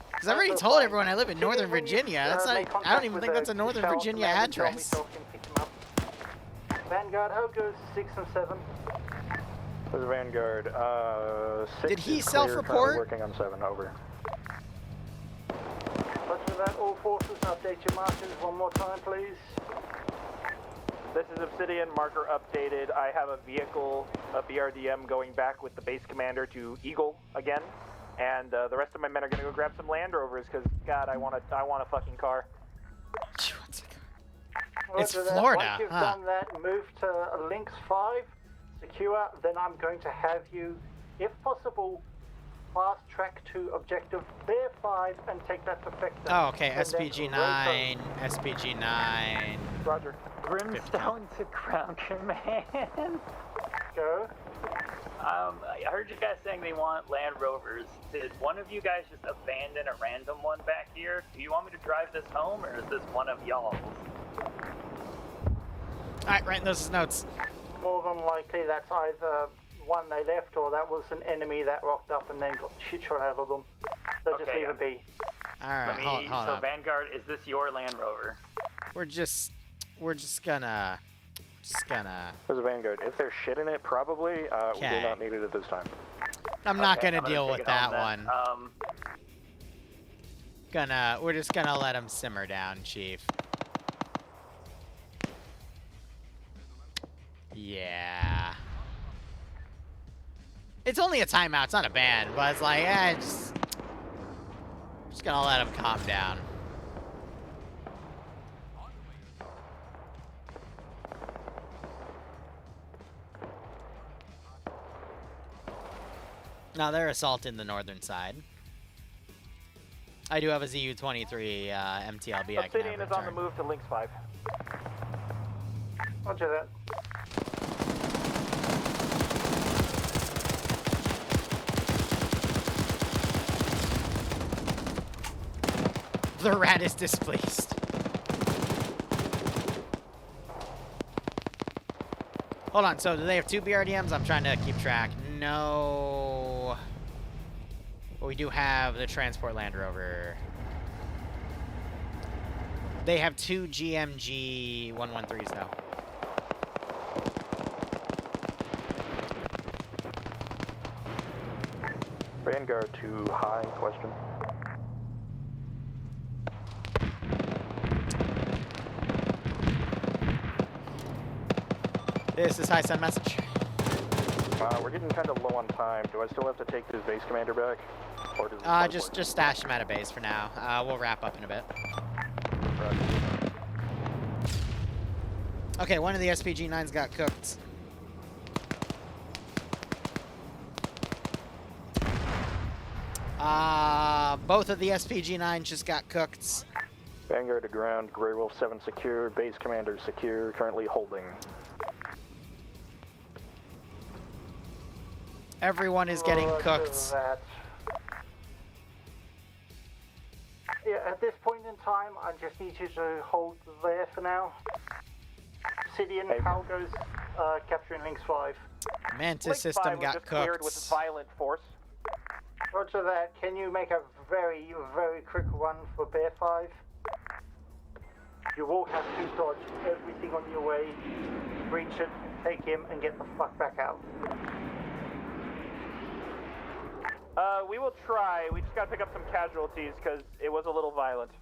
Because I already told everyone I live in Northern Virginia. That's not. I don't even think that's a Northern Virginia address. Vanguard, how goes 6 and 7? This is Vanguard. 6 Did he is clear, self-report? Working on 7. Over. Roger that. All forces, update your markers one more time, please. This is Obsidian, marker updated. I have a vehicle, a BRDM, going back with the base commander to Eagle again, and the rest of my men are gonna go grab some Land Rovers because God, I want a fucking car. It's Roger that. Florida, Once you've huh? done that, move to Lynx 5, secure. Then I'm going to have you, if possible, fast track to objective Bear 5 and take that to Fector. Oh, okay. And then SPG-9. SPG-9. Roger. Brimstone to ground command. Go. I heard you guys saying they want Land Rovers. Did one of you guys just abandon a random one back here? Do you want me to drive this home, or is this one of y'all's? Alright, writing those as notes. More than likely, that's either one they left or that was an enemy that rocked up and then got shit shot out of them. So just leave it be. Alright, hold on. Vanguard, is this your Land Rover? We're just gonna... This is Vanguard. If there's shit in it, probably, we do not need it at this time. I'm not gonna deal with that one. We're just gonna let him simmer down, Chief. Yeah. It's only a timeout, it's not a ban, but it's like, just gonna let him calm down. Now they're assaulting the northern side. I do have a ZU-23 MTLB. Obsidian is on the move to Lynx 5. Roger that. The rat is displeased. Hold on, so do they have 2 BRDMs? I'm trying to keep track. No. But we do have the Transport Land Rover. They have 2 GMG 113s though. Vanguard to high, question. This is high, send message. We're getting kind of low on time. Do I still have to take this base commander back? Or does Just stash him at a base for now. We'll wrap up in a bit. Okay, one of the SPG-9s got cooked. Both of the SPG-9s just got cooked. Vanguard to ground, Grey Wolf 7 secure, base commander secure, currently holding. Everyone is getting cooked. Yeah, at this point in time, I just need you to hold there for now. Obsidian, how goes capturing Lynx 5? Mantis Link system 5 was got just cleared with cooked. violent force. Roger that. Can you make a very, very quick run for Bear 5? You will have to dodge everything on your way, breach it, take him, and get the fuck back out. We will try. We just gotta pick up some casualties because it was a little violent.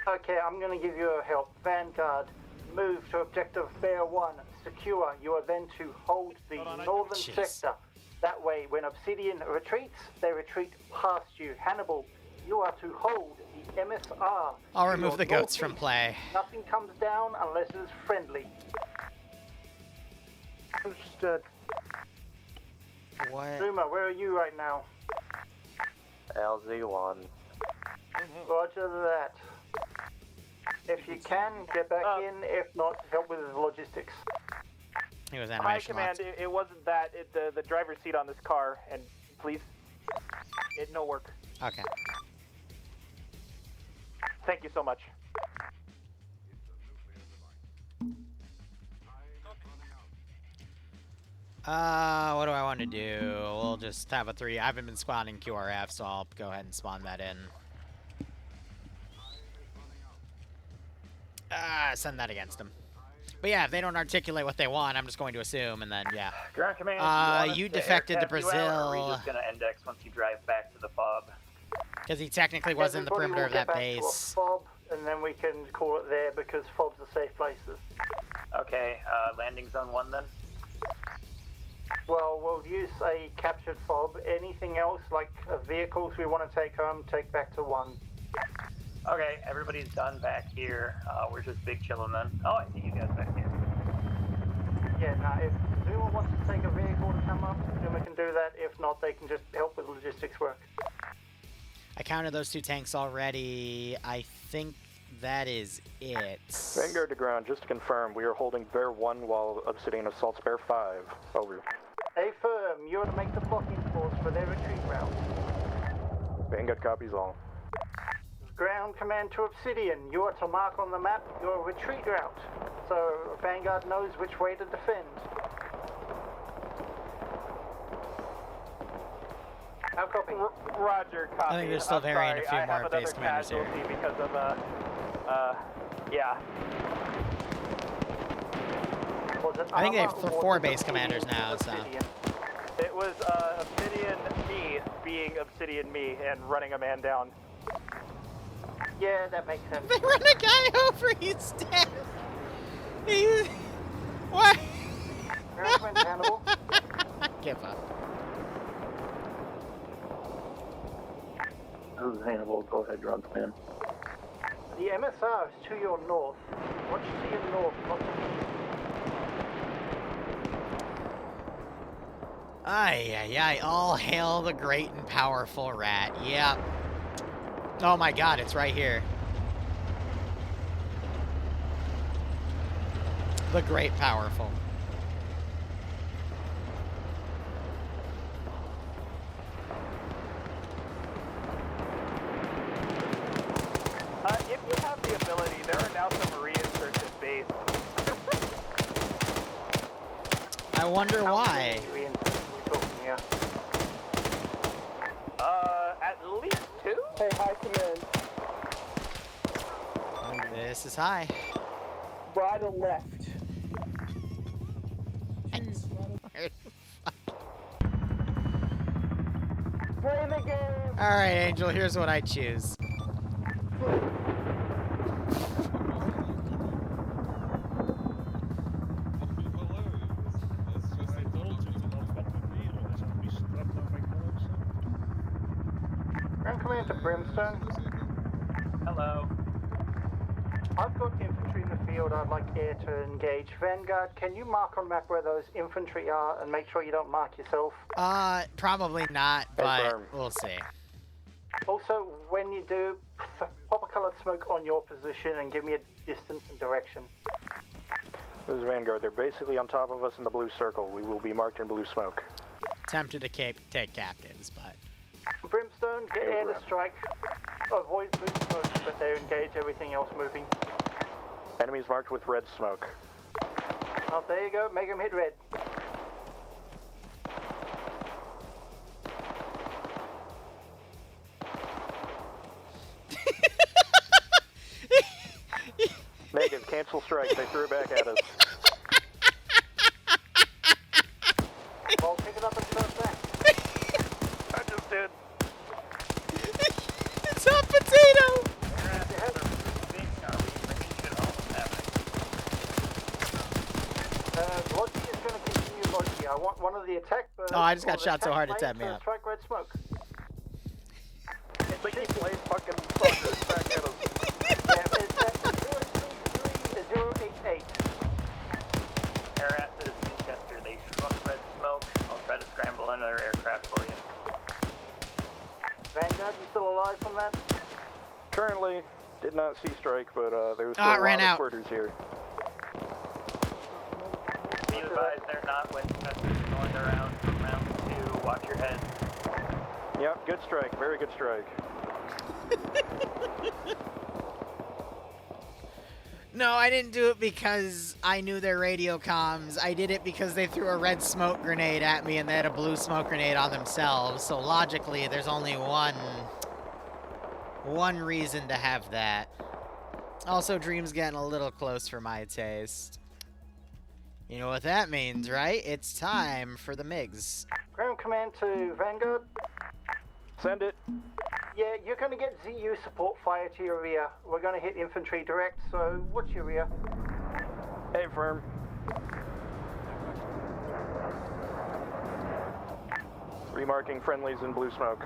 Okay, I'm gonna give you a help. Vanguard, move to objective Bear 1. Secure. You are then to hold the northern sector. That way, when Obsidian retreats, they retreat past you. Hannibal, you are to hold the MSR. I'll remove the goats from play. Nothing comes down unless it is friendly. Understood. What? Zuma, where are you right now? LZ1. Roger that. If you can, get back in. If not, help with the logistics. He was High animation command, locked. it wasn't that. The driver's seat on this car, and please, no work. Okay. Thank you so much. What do I want to do? We'll just have a 3. I haven't been spawning QRF, so I'll go ahead and spawn that in. Send that against them. But yeah, if they don't articulate what they want, I'm just going to assume, and then, yeah. Ground command, you defected to aircraft you out, or are we Brazil. just gonna index once you drive back to the fob? Because he technically was in the perimeter of that base. Fob, and then we can call it there because fobs are safe places. Okay, landing zone 1 then? Well, we'll use a captured fob. Anything else, like vehicles we want to take home, take back to 1. Okay, everybody's done back here. We're just big chillin' then. Oh, I see you guys back here. Yeah, now if Zuma wants to take a vehicle to come up, Zuma can do that. If not, they can just help with logistics work. I counted those 2 tanks already. I think that is it. Vanguard to ground, just to confirm, we are holding Bear 1 while Obsidian assaults Bear 5. Over. Affirm, you're to make the blocking force for their retreat route. Vanguard copies all. Ground command to Obsidian, you are to mark on the map your retreat route, so Vanguard knows which way to defend. How copy? Roger, copy. I think they're still I'm varying sorry, a few I more have base another commanders here. casualty because of, yeah. I think they have 4 base commanders now, so. It was Obsidian me being Obsidian me and running a man down. Yeah, that makes sense. They run a guy over, he's dead. He's... What? Hannibal. Give up. This is Hannibal, go ahead, ground command. The MSR is to your north. Watch to your north, not to the east. Ay, all hail the great and powerful rat. Yeah. Oh my god, it's right here. The great powerful. If you have the ability, there are now some reinserts at base. I wonder why. At least 2? Hey, high command. This is high. Right or left? Straight Alright, Angel, here's what I choose. Ground Commander Brimstone. Hello. I've got infantry in the field I'd like air to engage. Vanguard, can you mark on map where those infantry are and make sure you don't mark yourself? Probably not, but we'll see. Also, when you do, pop a colored smoke on your position and give me a distance and direction. This is Vanguard. They're basically on top of us in the blue circle. We will be marked in blue smoke. Tempted to take captives, but... Brimstone, get air to strike. Avoid blue smoke, but they engage everything else moving. Enemies marked with red smoke. Oh, there you go. Make them hit red. Negative, cancel strike. They threw it back at us. Well, pick it up and throw it back. I just did. It's hot potato! Logi is going to continue Logi. I want one of the attack birds. Oh, I just got shot so hard it tapped me out. Strike red smoke. They keep playing fucking fuckers back at us. Yeah, it's at 033-088. Air acid is Winchester. They struck red smoke. I'll try to scramble another aircraft for you. Vanguard, you still alive from that? Currently, did not see strike, but there was still it a ran lot of out. quarters here. Be advised, they're not Winchesters going around from round 2. Watch your head. Yep, good strike. Very good strike. No, I didn't do it because I knew their radio comms. I did it because they threw a red smoke grenade at me and they had a blue smoke grenade on themselves. So logically, there's only one reason to have that. Also, Dream's getting a little close for my taste. You know what that means, right? It's time for the MiGs. Ground command to Vanguard. Send it. Yeah, you're going to get ZU support fire to your rear. We're going to hit infantry direct, so what's your rear? Hey, firm. Remarking friendlies in blue smoke.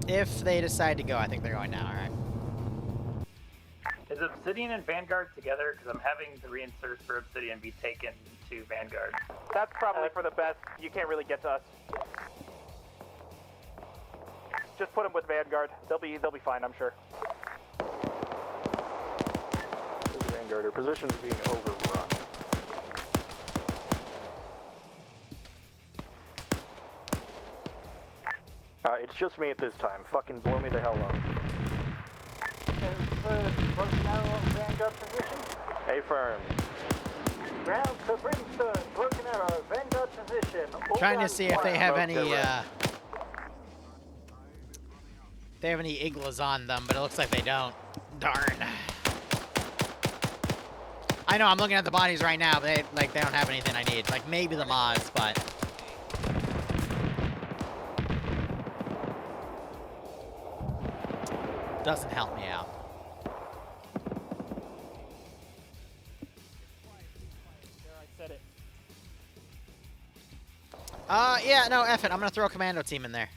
If they decide to go, I think they're going now, alright. Is Obsidian and Vanguard together? Because I'm having the reinsert for Obsidian be taken to Vanguard. That's probably for the best. You can't really get to us. Just put them with Vanguard. They'll be fine, I'm sure. This is Vanguard. Our position's being overrun. It's just me at this time. Fucking blow me the hell up. Broken arrow on Vanguard position. Hey, firm. Ground to Brimstone. Broken arrow. Vanguard position. All Trying to guns see if they fire. have any, they have any iglas on them, but it looks like they don't. Darn. I know, I'm looking at the bodies right now, but they don't have anything I need. Like, maybe the mods, but... doesn't help me out. Yeah, no, F it. I'm gonna throw a commando team in there.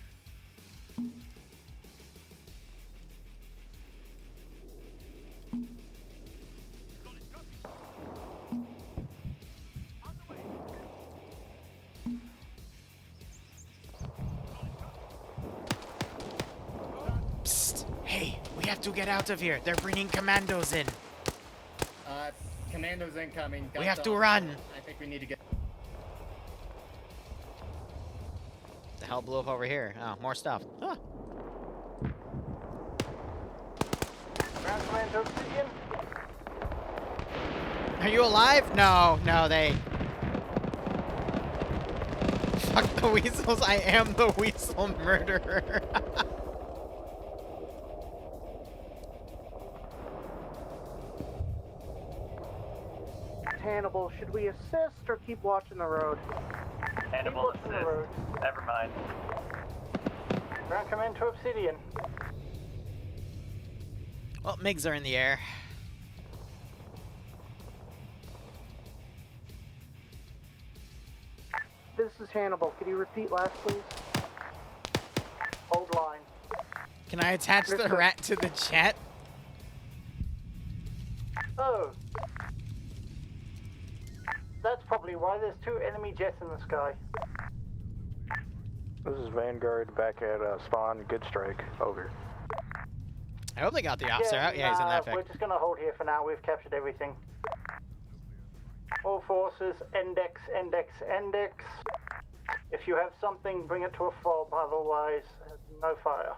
Psst. Hey, we have to get out of here. They're bringing commandos in. Commandos incoming. We have to run. I think we need to get... The hell blew up over here? Oh, more stuff. Huh. Ground command to Obsidian. Are you alive? No, they... Fuck the weasels. I am the weasel murderer. Hannibal, should we assist or keep watching the road? Hannibal assist. Never mind. Ground command to Obsidian. Well, MiGs are in the air. This is Hannibal. Could you repeat last, please? Hold line. Can I attach the rat to the jet? Oh. That's probably why there's 2 enemy jets in the sky. This is Vanguard back at spawn. Good strike. Over. I hope they got the officer out. Yeah, he's in that We're just gonna hold here for now. We've captured everything. All forces, index, index, index. If you have something, bring it to a fob. Otherwise, no fire.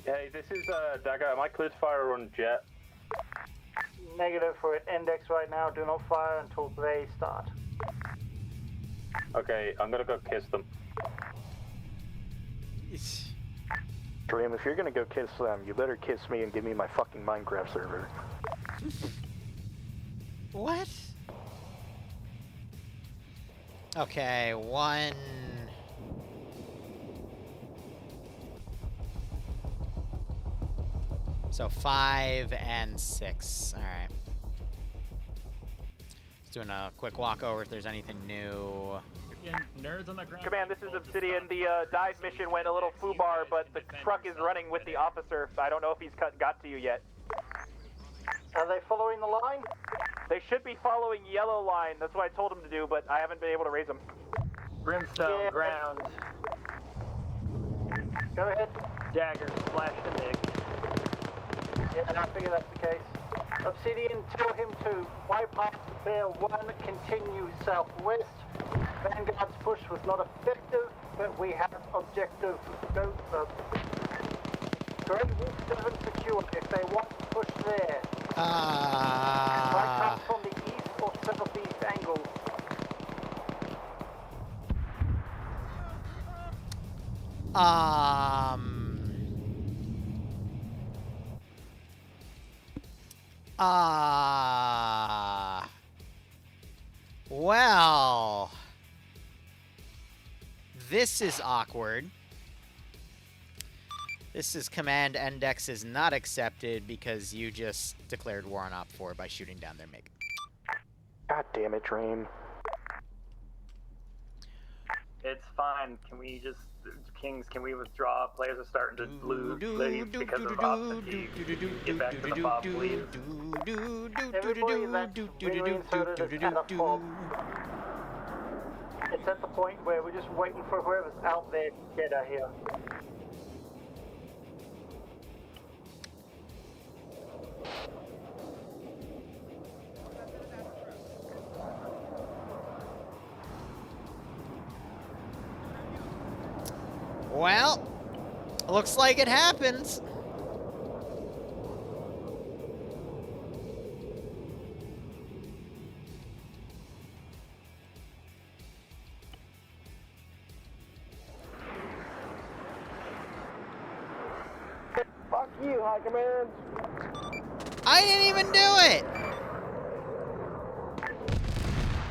Hey, this is Dagger. Am I cleared to fire on jet? Negative for it. Index right now. Do not fire until they start. Okay, I'm gonna go kiss them. Dream, if you're gonna go kiss them, you better kiss me and give me my fucking Minecraft server. What? Okay, 1. So 5 and 6. All right. Just doing a quick walk over if there's anything new. Nerds on the ground. Command, this is Obsidian. The dive mission went a little foobar, but the truck is running with the officer. I don't know if he's got to you yet. Are they following the line? They should be following yellow line. That's what I told them to do, but I haven't been able to raise them. Brimstone, ground. Go ahead. Dagger, flash the MiG. Yeah, I figure that's the case. Obsidian, tell him to wipe out Bear 1, continue southwest. Vanguard's push was not effective, but we have objective go. Grey Wolf 7 secure. If they want to push there, might come from the east or southeast angle. Well, this is awkward. This is command index is not accepted because you just declared war on OPFOR by shooting down their MiG. God damn it, Dream. It's fine. Can we just, Kings, can we withdraw? Players are starting to leave because of op fatigue. Get back to the fob, please. Everybody that's been reinserted is at a fob. It's at the point where we're just waiting for whoever's out there to get out here. Well, looks like it happens. Fuck you, High Command. I didn't even do it.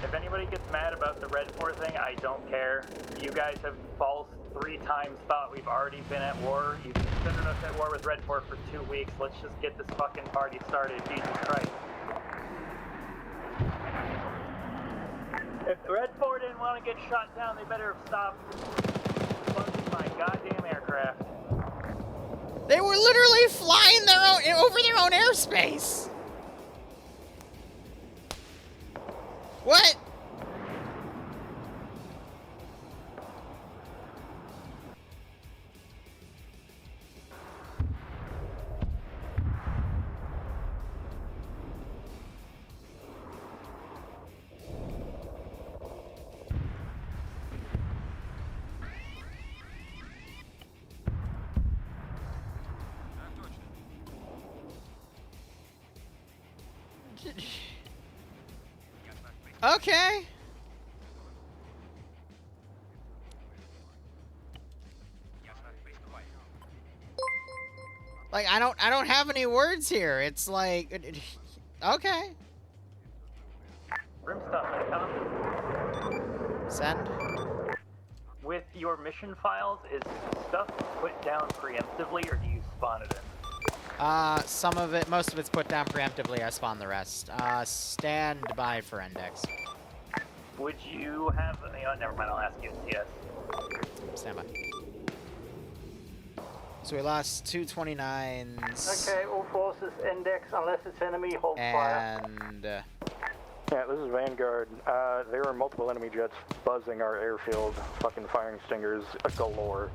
If anybody gets mad about the Red 4 thing, I don't care. You guys have false 3 times thought we've already been at war. You've considered us at war with Red 4 for 2 weeks. Let's just get this fucking party started, Jesus Christ. If the Red 4 didn't want to get shot down, they better have stopped plunging my goddamn aircraft. They were literally flying over their own airspace. What? Okay. Like I don't have any words here. It's like okay. Brimstone.com. Send. With your mission files, is stuff put down preemptively, or do you spawn it in? Some of it, most of it's put down preemptively. I spawn the rest. Stand by for index. Would you have? Never mind. I'll ask you in CS. Stand by. So we lost 229s. Okay, all forces index unless it's enemy, hold fire. And yeah, this is Vanguard. There are multiple enemy jets buzzing our airfield, fucking firing stingers galore.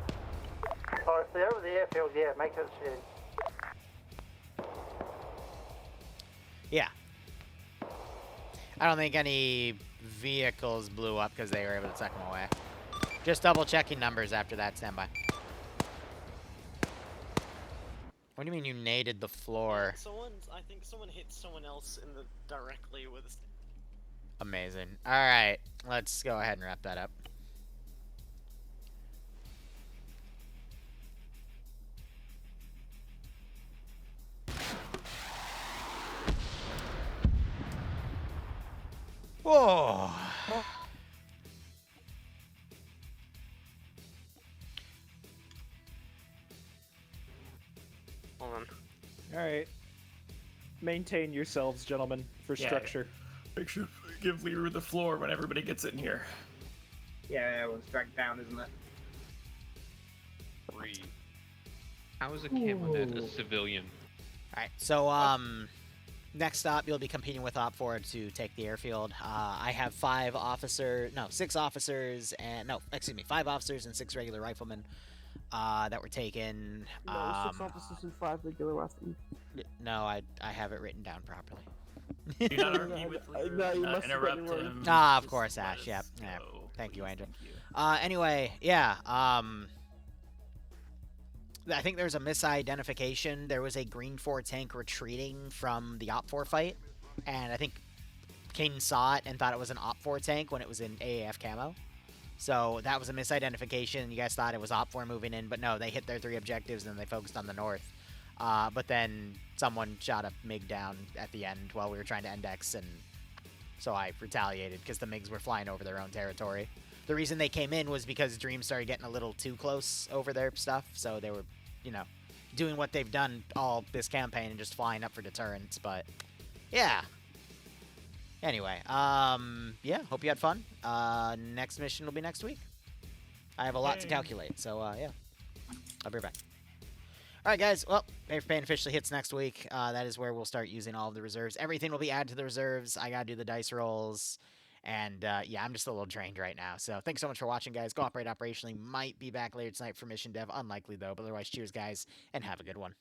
Oh, if they're over the airfield, yeah, make it shit. yeah. I don't think any vehicles blew up because they were able to take them away. Just double checking numbers after that. Stand by. What do you mean you naded the floor? I think someone hit someone else in the directly with. Amazing. All right, let's go ahead and wrap that up. Whoa. Hold on. Alright. Maintain yourselves, gentlemen, for structure. Make sure to give Liru the floor when everybody gets in here. Yeah, it was dragged down, isn't it? How is a camonet a civilian? Alright, so, next up, you'll be competing with OPFOR to take the airfield. I have 5 officers and 6 regular riflemen that were taken. No, 6 officers and 5 regular riflemen. No, I have it written down properly. Do not argue with Liru. No, you must interrupt have been him. Of course, Ash. Yep. Yeah. Thank you, Angel. Anyway, yeah. I think there's a misidentification. There was a Green 4 tank retreating from the OPFOR fight, and I think King saw it and thought it was an OPFOR tank when it was in AAF camo. So that was a misidentification. You guys thought it was OPFOR moving in, but no, they hit their 3 objectives and they focused on the north. But then someone shot a MiG down at the end while we were trying to index, and so I retaliated because the MiGs were flying over their own territory. The reason they came in was because Dream started getting a little too close over their stuff, so they were, doing what they've done all this campaign and just flying up for deterrence, but yeah. Anyway, yeah, hope you had fun. Next mission will be next week. I have a lot to calculate, so yeah. I'll be right back. Alright guys, well, Pay for Pain officially hits next week. That is where we'll start using all of the reserves. Everything will be added to the reserves. I gotta do the dice rolls. And, yeah, I'm just a little drained right now. So, thanks so much for watching, guys. Go operate operationally. Might be back later tonight for Mission Dev. Unlikely, though. But otherwise, cheers, guys, and have a good one.